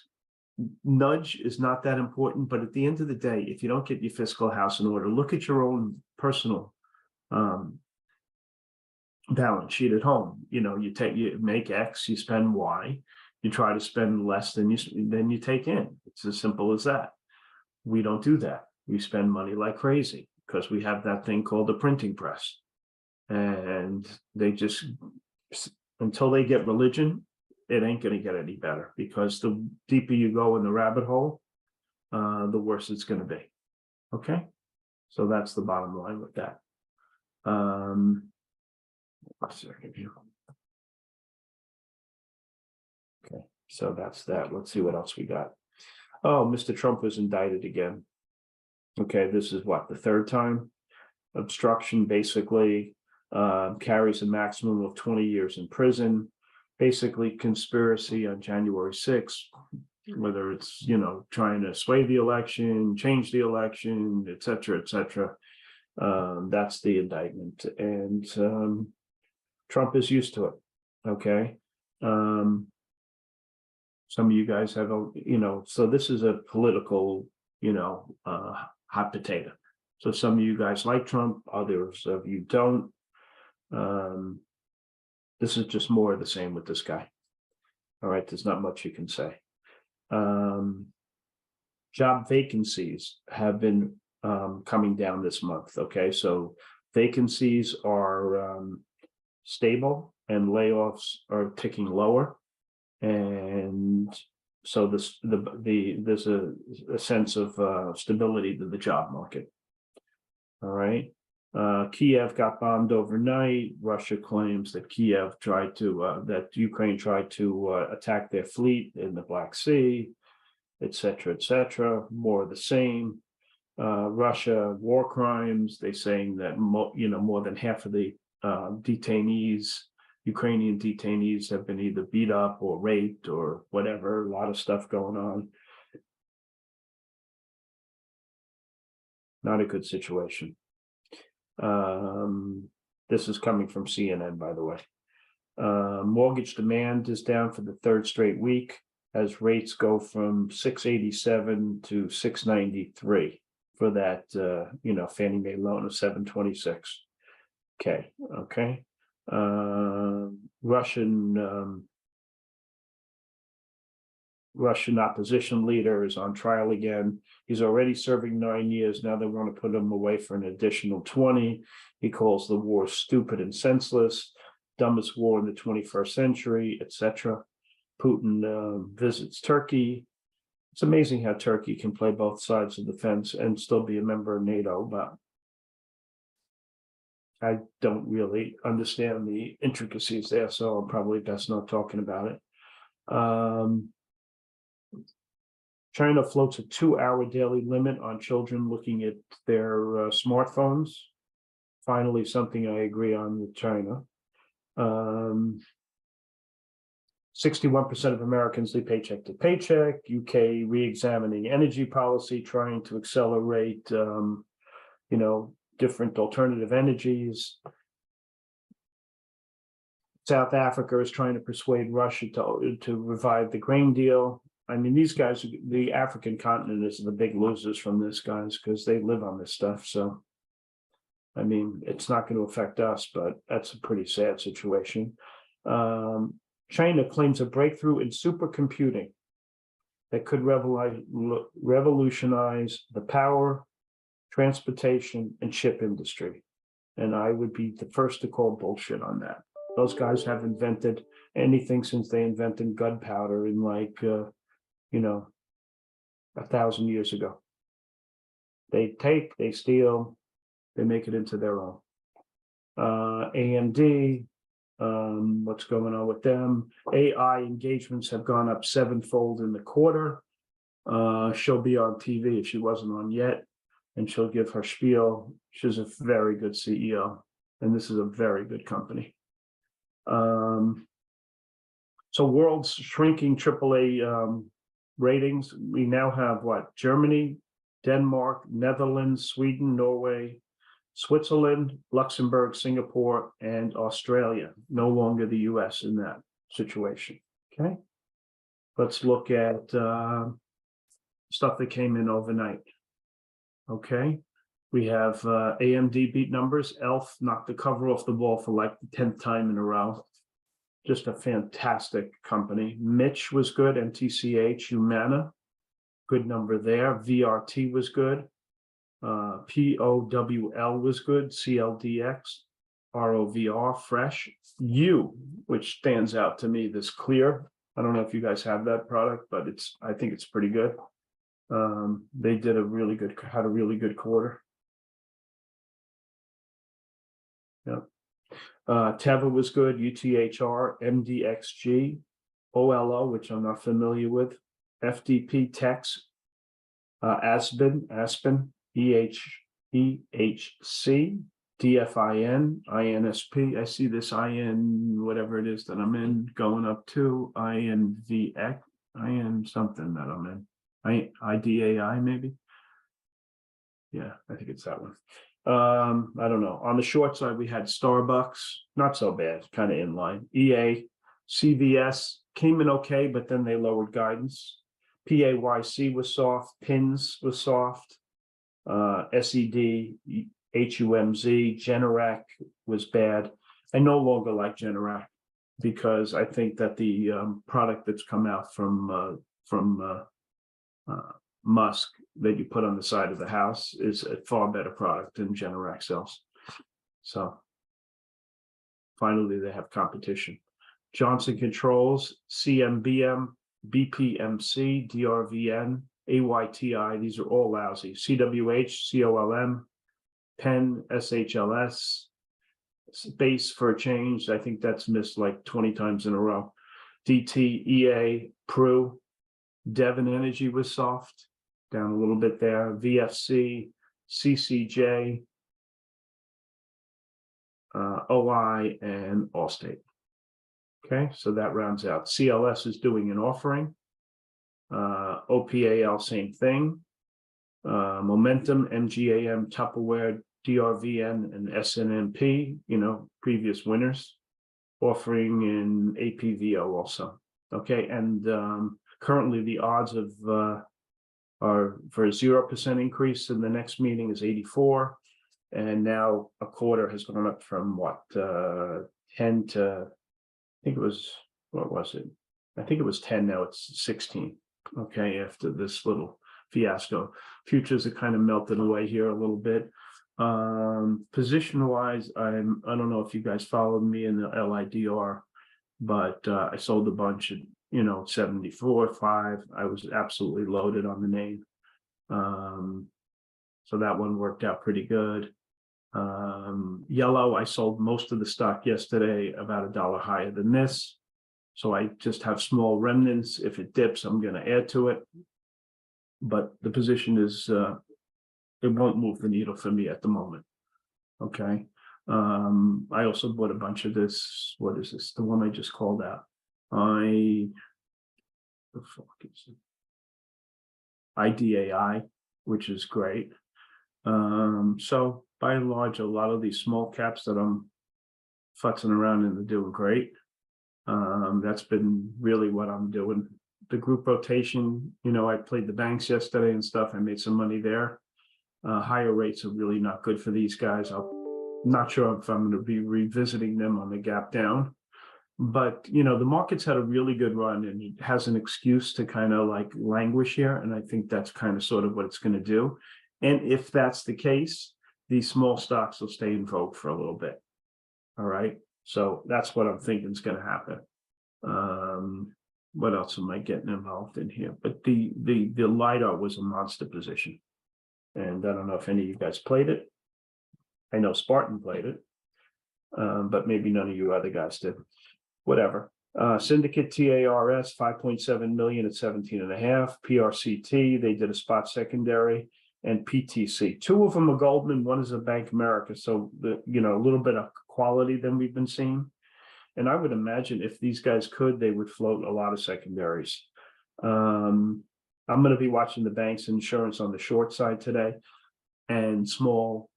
nudge is not that important. But at the end of the day, if you don't get your fiscal house in order, look at your own personal balance sheet at home. You make X, you spend Y, you try to spend less than you take in. It's as simple as that. We don't do that. We spend money like crazy because we have that thing called the printing press. And they just, until they get religion, it ain't gonna get any better, because the deeper you go in the rabbit hole, the worse it's gonna be. Okay, so that's the bottom line with that. Let's see, okay, so that's that. Let's see what else we got. Oh, Mr. Trump was indicted again. Okay, this is what, the third time? Obstruction basically carries a maximum of 20 years in prison. Basically conspiracy on January 6th, whether it's, you know, trying to sway the election, change the election, et cetera, et cetera. That's the indictment. And Trump is used to it. Okay. Some of you guys have, you know, so this is a political, you know, hot potato. So some of you guys like Trump, others of you don't. This is just more of the same with this guy. All right, there's not much you can say. Job vacancies have been coming down this month. Okay, so vacancies are stable and layoffs are ticking lower. And so there's a sense of stability to the job market. All right. Kiev got bombed overnight. Russia claims that that Ukraine tried to attack their fleet in the Black Sea, et cetera, et cetera. More of the same. Russia war crimes. They're saying that more than half of the Ukrainian detainees have been either beat up or raped or whatever. A lot of stuff going on. Not a good situation. This is coming from CNN, by the way. Mortgage demand is down for the third straight week as rates go from 687 to 693 for that, Fannie Mae loan of 726. Okay. Russian opposition leader is on trial again. He's already serving 9 years. Now they want to put him away for an additional 20. He calls the war stupid and senseless, dumbest war in the 21st century, etc. Putin visits Turkey. It's amazing how Turkey can play both sides of the fence and still be a member of NATO, but I don't really understand the intricacies there, so I'm probably best not talking about it. China floats a 2-hour daily limit on children looking at their smartphones. Finally, something I agree on with China. 61% of Americans live paycheck to paycheck. UK re-examining energy policy, trying to accelerate, different alternative energies. South Africa is trying to persuade Russia to revive the grain deal. I mean, these guys, the African continent is the big losers from this, guys, because they live on this stuff. So, I mean, it's not going to affect us, but that's a pretty sad situation. China claims a breakthrough in supercomputing that could revolutionize the power, transportation, and ship industry. And I would be the first to call bullshit on that. Those guys have invented anything since they invented gunpowder in 1,000 years ago. They take, they steal, they make it into their own. AMD, what's going on with them? AI engagements have gone up 7-fold in the quarter. She'll be on TV if she wasn't on yet, and she'll give her spiel. She's a very good CEO, and this is a very good company. So world's shrinking AAA ratings. We now have what? Germany, Denmark, Netherlands, Sweden, Norway, Switzerland, Luxembourg, Singapore, and Australia. No longer the US in that situation. Okay. Let's look at stuff that came in overnight. Okay. We have AMD beat numbers. ELF knocked the cover off the ball for like the 10th time in a row. Just a fantastic company. Mitch was good. MTCH, Humana, good number there. VRT was good. POWL was good, CLDX, ROVR, fresh, U, which stands out to me, this clear. I don't know if you guys have that product, but I think it's pretty good. They had a really good quarter. Yeah. Teva was good, UTHR, MDXG, OLO, which I'm not familiar with, FDP Tex, Aspen, EHC, DFIN, INSP. I see this IN, whatever it is that I'm in, going up to INVX, IN something that I'm in. IDAI maybe. Yeah, I think it's that one. I don't know. On the short side, we had Starbucks, not so bad, kind of in line. EA, CVS came in okay, but then they lowered guidance. PAYC was soft, PINS was soft, SED, HUMZ, Generac was bad. I no longer like Generac because I think that the product that's come out from Musk that you put on the side of the house is a far better product than Generac sells. So finally, they have competition. Johnson Controls, CMBM, BPMC, DRVN, AYTI, these are all lousy. CWH, COLM, Penn, SHLS, Base for a change. I think that's missed like 20 times in a row. DTEA, Pru, Devon Energy was soft, down a little bit there. VFC, CCJ, OI, and Allstate. Okay, so that rounds out. CLS is doing an offering. OPAL, same thing. Momentum, MGAM, Tupperware, DRVN, and SNMP, previous winners, offering in APVO also. Okay, and currently the odds of are for a 0% increase in the next meeting is 84, and now a quarter has gone up from what 10 to, I think it was, what was it? I think it was 10, now it's 16. Okay, after this little fiasco, futures are kind of melted away here a little bit. Position wise, I don't know if you guys followed me in the LIDR, but I sold a bunch at 74.5. I was absolutely loaded on the name, so that one worked out pretty good. Yellow, I sold most of the stock yesterday about $1 higher than this, so I just have small remnants. If it dips, I'm going to add to it, but the position is it won't move the needle for me at the moment. Okay. I also bought a bunch of this. What is this? The one I just called out. The fuck is it? IDAI, which is great. So by and large, a lot of these small caps that I'm futzing around in are doing great. That's been really what I'm doing. The group rotation, I played the banks yesterday and stuff. I made some money there. Higher rates are really not good for these guys. I'm not sure if I'm going to be revisiting them on the gap down, but the market's had a really good run and it has an excuse to kind of like languish here, and I think that's kind of sort of what it's going to do. And if that's the case, these small stocks will stay in vogue for a little bit. All right, so that's what I'm thinking is going to happen. What else am I getting involved in here? But the LIDAR was a monster position. And I don't know if any of you guys played it. I know Spartan played it, but maybe none of you other guys did. Whatever. Syndicate TARS, 5.7 million at 17.5. PRCT, they did a spot secondary, and PTC. Two of them are Goldman, one is a Bank America. So a little bit of quality than we've been seeing. And I would imagine if these guys could, they would float a lot of secondaries. I'm going to be watching the banks and insurance on the short side today and small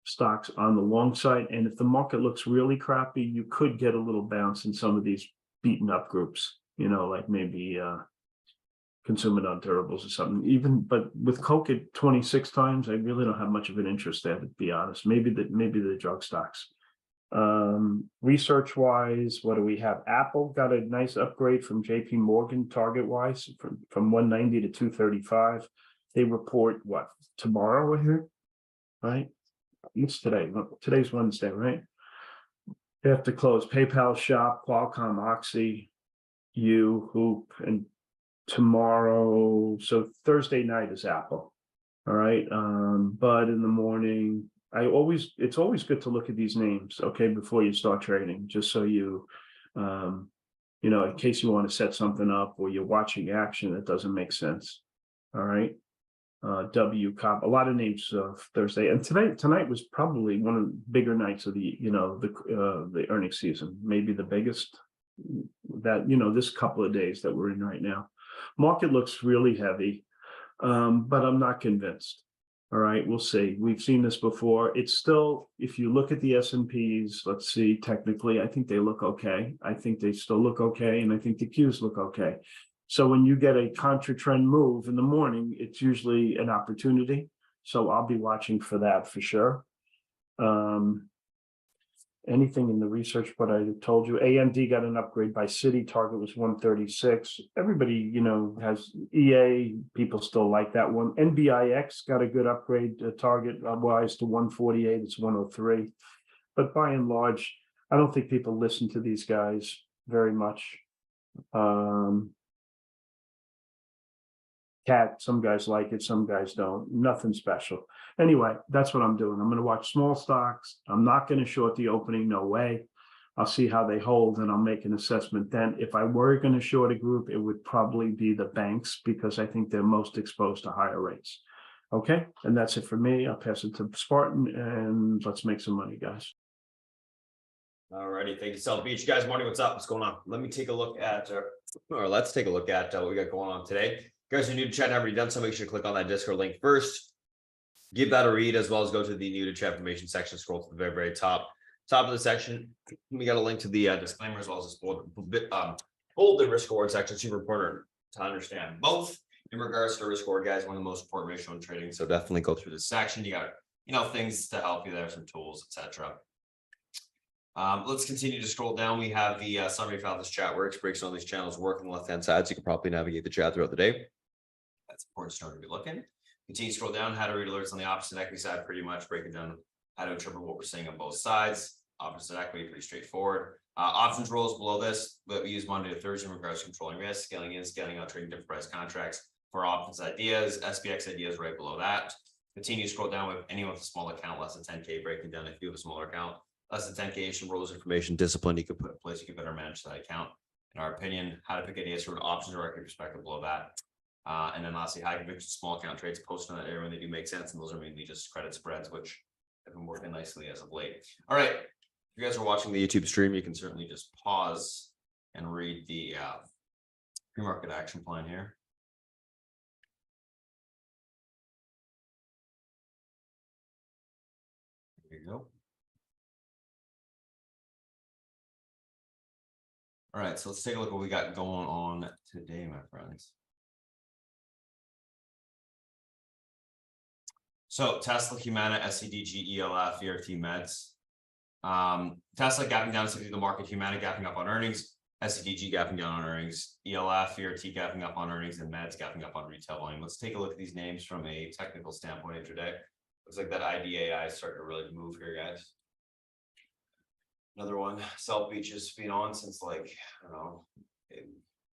stocks on the long side. And if the market looks really crappy, you could get a little bounce in some of these beaten up groups, like maybe consumer non-durables or something. But with Coke at 26 times, I really don't have much of an interest there, to be honest. Maybe the drug stocks. Research wise, what do we have? Apple got a nice upgrade from JP Morgan target wise from 190 to 235. They report what tomorrow here? right? What's today? Today's Wednesday, right? They have to close PayPal, Shop, Qualcomm, Oxy, Hoop, and tomorrow. So Thursday night is Apple. All right. But in the morning, it's always good to look at these names, okay, before you start trading, just so you, in case you want to set something up or you're watching action that doesn't make sense. All right. WCOP, a lot of names Thursday, and tonight was probably one of the bigger nights of the earnings season, maybe the biggest that this couple of days that we're in right now. Market looks really heavy, but I'm not convinced. All right, we'll see. We've seen this before. It's still, if you look at the S&Ps, let's see, technically, I think they look okay. I think they still look okay, and I think the Qs look okay. So when you get a contra trend move in the morning, it's usually an opportunity. So I'll be watching for that for sure. Anything in the research, what I told you, AMD got an upgrade by Citi, target was 136. Everybody, has EA, people still like that one. NBIX got a good upgrade, target wise to 148, it's 103. But by and large, I don't think people listen to these guys very much. Cat, some guys like it, some guys don't, nothing special. Anyway, that's what I'm doing. I'm going to watch small stocks. I'm not going to short the opening, no way. I'll see how they hold and I'll make an assessment then. If I were going to short a group, it would probably be the banks because I think they're most exposed to higher rates. Okay, and that's it for me. I'll pass it to Spartan and let's make some money, guys. All righty, thank you, South Beach. Guys, morning, what's up? What's going on? Let me take a look at, let's take a look at what we got going on today. Guys, if you're new to chat, haven't done so, make sure to click on that Discord link first. Give that a read, as well as go to the new to chat information section. Scroll to the very, very top of the section. We got a link to the disclaimer, as well as this bold and risk reward section. Super important to understand both in regards to risk reward, guys. One of the most important ratio in trading. So definitely go through this section. You got things to help you there, some tools, etc. Let's continue to scroll down. We have the summary of how this chat works, breaks down these channels work on the left hand side, so you can probably navigate the chat throughout the day. That's important to start to be looking. Continue to scroll down, how to read alerts on the opposite equity side, pretty much breaking down how to interpret what we're seeing on both sides. Opposite equity, pretty straightforward. Options roles below this, but we use Monday to Thursday in regards to controlling risk, scaling in, scaling out, trading different price contracts for options ideas, SPX ideas right below that. Continue to scroll down with anyone with a small account, less than 10K, breaking down if you have a smaller account, less than 10K, some rules, information, discipline you could put in place, you can better manage that account. In our opinion, how to pick ideas from an options or equity perspective below that. And then lastly, high conviction small account trades posted on that area when they do make sense. And those are mainly just credit spreads, which have been working nicely as of late. All right. If you guys are watching the YouTube stream, you can certainly just pause and read the pre-market action plan here. There you go. All right, so let's take a look at what we got going on today, my friends. So Tesla, Humana, SCDG, ELF, ERT, Meds. Tesla gapping down to the market, Humana gapping up on earnings, SCDG gapping down on earnings, ELF, ERT gapping up on earnings, and Meds gapping up on retail volume. Let's take a look at these names from a technical standpoint intraday. Looks like that IDAI is starting to really move here, guys. Another one, South Beach has been on since like, I don't know,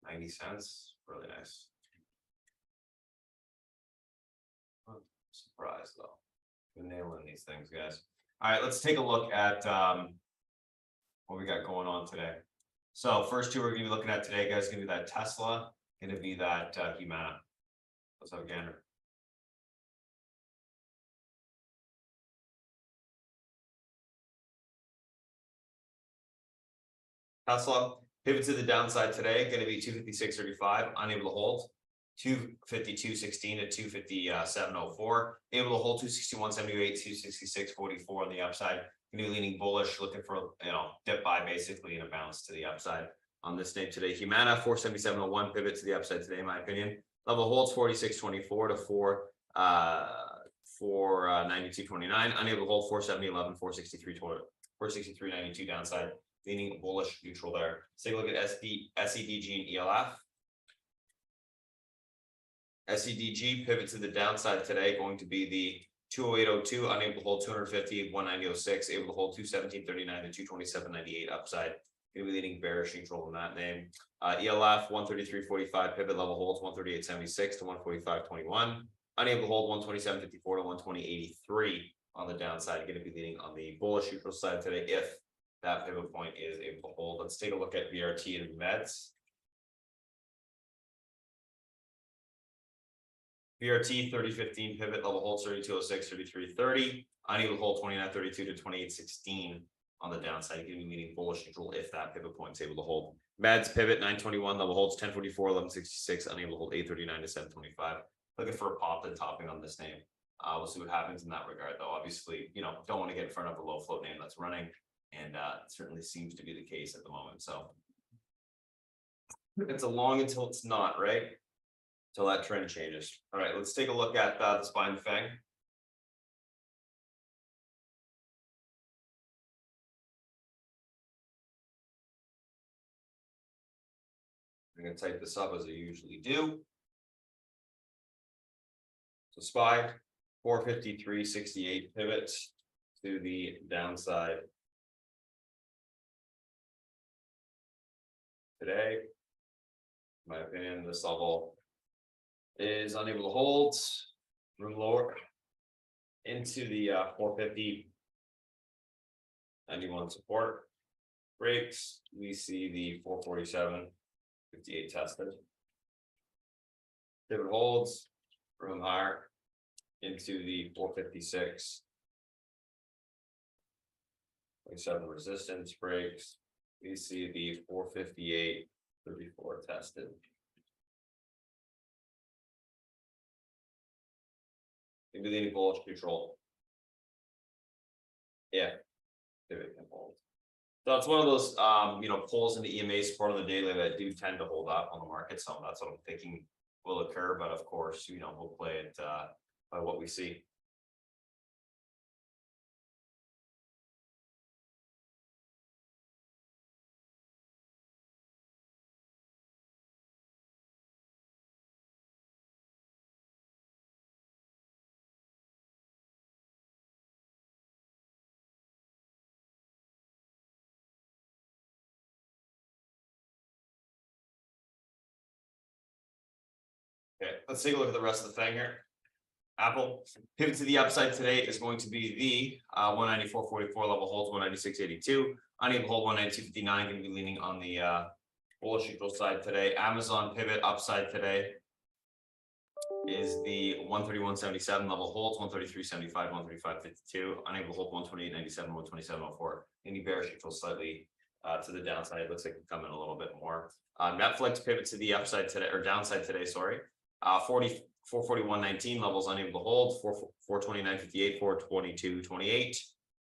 90 cents. Really nice. Surprised though. We're nailing these things, guys. All right, let's take a look at what we got going on today. So first two we're gonna be looking at today, guys, gonna be that Tesla, gonna be that Humana. Let's have a gander. Tesla pivot to the downside today, going to be 256.35, unable to hold 252.16 to 257.04, able to hold 261.78, 266.44 on the upside. New leaning bullish, looking for dip buy basically in a bounce to the upside on this name today. Humana 477.01 pivot to the upside today, in my opinion. Level holds 46.24 to 492.29, unable to hold 470.11, 463.92 downside. Leaning bullish, neutral there. Let's take a look at SCDG and ELF. SCDG pivot to the downside today, going to be the 208.02, unable to hold 250, 190.06, able to hold 217.39 to 227.98 upside. Gonna be leading bearish neutral in that name. ELF 133.45 pivot level holds 138.76 to 145.21. Unable to hold 127.54 to 120.83 on the downside. Going to be leading on the bullish neutral side today if that pivot point is able to hold. Let's take a look at VRT and meds. VRT 30.15 pivot level holds 32.06, 33.30. Unable to hold 29.32 to 28.16 on the downside. Going to be meaning bullish neutral if that pivot point is able to hold. Meds pivot 9.21 level holds 10.44, 11.66. Unable to hold 8.39 to 7.25. Looking for a pop and topping on this name. We'll see what happens in that regard, though. Obviously, don't want to get in front of a low float name that's running, and it certainly seems to be the case at the moment. So it's a long until it's not, right? Until that trend changes. All right, let's take a look at the spine fang. I'm going to type this up as I usually do. So SPY 453.68 pivot to the downside today. In my opinion, this level is unable to hold. Room lower into the 450 91 support. Breaks. We see the 447.58 tested. Pivot holds. Room higher into the 456. 27 resistance breaks. We see the 458.34 tested. Maybe the bullish neutral. Yeah, pivot can hold. So it's one of those pulls into EMA support on the daily that do tend to hold up on the market. So that's what I'm thinking will occur, but of course, we'll play it by what we see. Okay, let's take a look at the rest of the thing here. Apple pivot to the upside today is going to be the 194.44 level holds 196.82. Unable to hold 192.59. Going to be leaning on the bullish neutral side today. Amazon pivot upside today is the 131.77 level holds 133.75, 135.52. Unable to hold 128.97, 127.04. Any bearish neutral slightly to the downside. It looks like it can come in a little bit more. Netflix pivot to the upside today, or downside today, sorry. 441.19 levels unable to hold, 429.58, 422.28,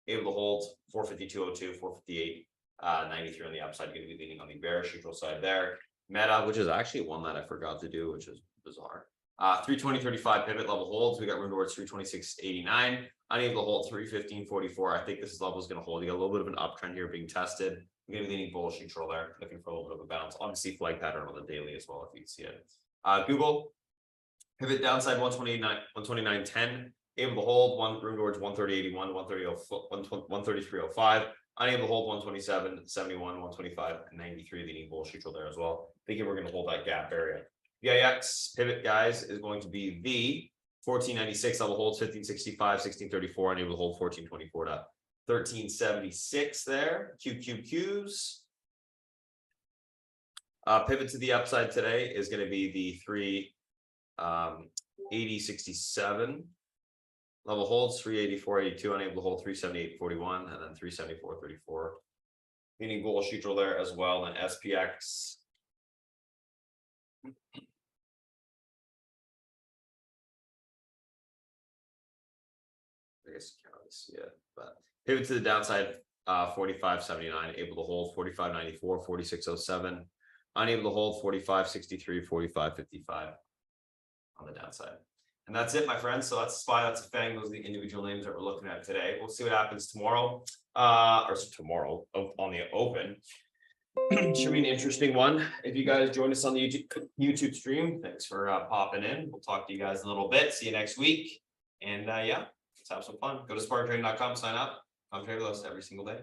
able to hold 452.02, 458.93 on the upside. Going to be leaning on the bearish neutral side there. Meta, which is actually one that I forgot to do, which is bizarre. 320.35 pivot level holds. We got room towards 326.89. Unable to hold 315.44. I think this level is going to hold. You got a little bit of an uptrend here being tested. I'm going to be leaning bullish neutral there, looking for a little bit of a bounce. Obviously, flag pattern on the daily as well, if you can see it. Google pivot downside 129.10. Able to hold one room towards 130.81, 133.05. Unable to hold 127.71, 125.93. Leaning bullish neutral there as well. Thinking we're going to hold that gap area. VIX pivot, guys, is going to be the 1496 level holds 1565, 1634. Unable to hold 1424 to 1376 there. QQQs. Pivot to the upside today is going to be the 380.67 level holds 384.82. Unable to hold 378.41 and then 374.34. Meaning bullish neutral there as well. And SPX. I guess you can't really see it, but pivot to the downside 45.79. Able to hold 45.94, 46.07. Unable to hold 45.63, 45.55 on the downside. And that's it, my friends. So that's a SPY, that's a FANG. Those are the individual names that we're looking at today. We'll see what happens tomorrow, on the open. Should be an interesting one. If you guys join us on the YouTube stream, thanks for popping in. We'll talk to you guys in a little bit. See you next week. And yeah. Let's have some fun. Go to spartantrading.com, sign up, come trade with us every single day.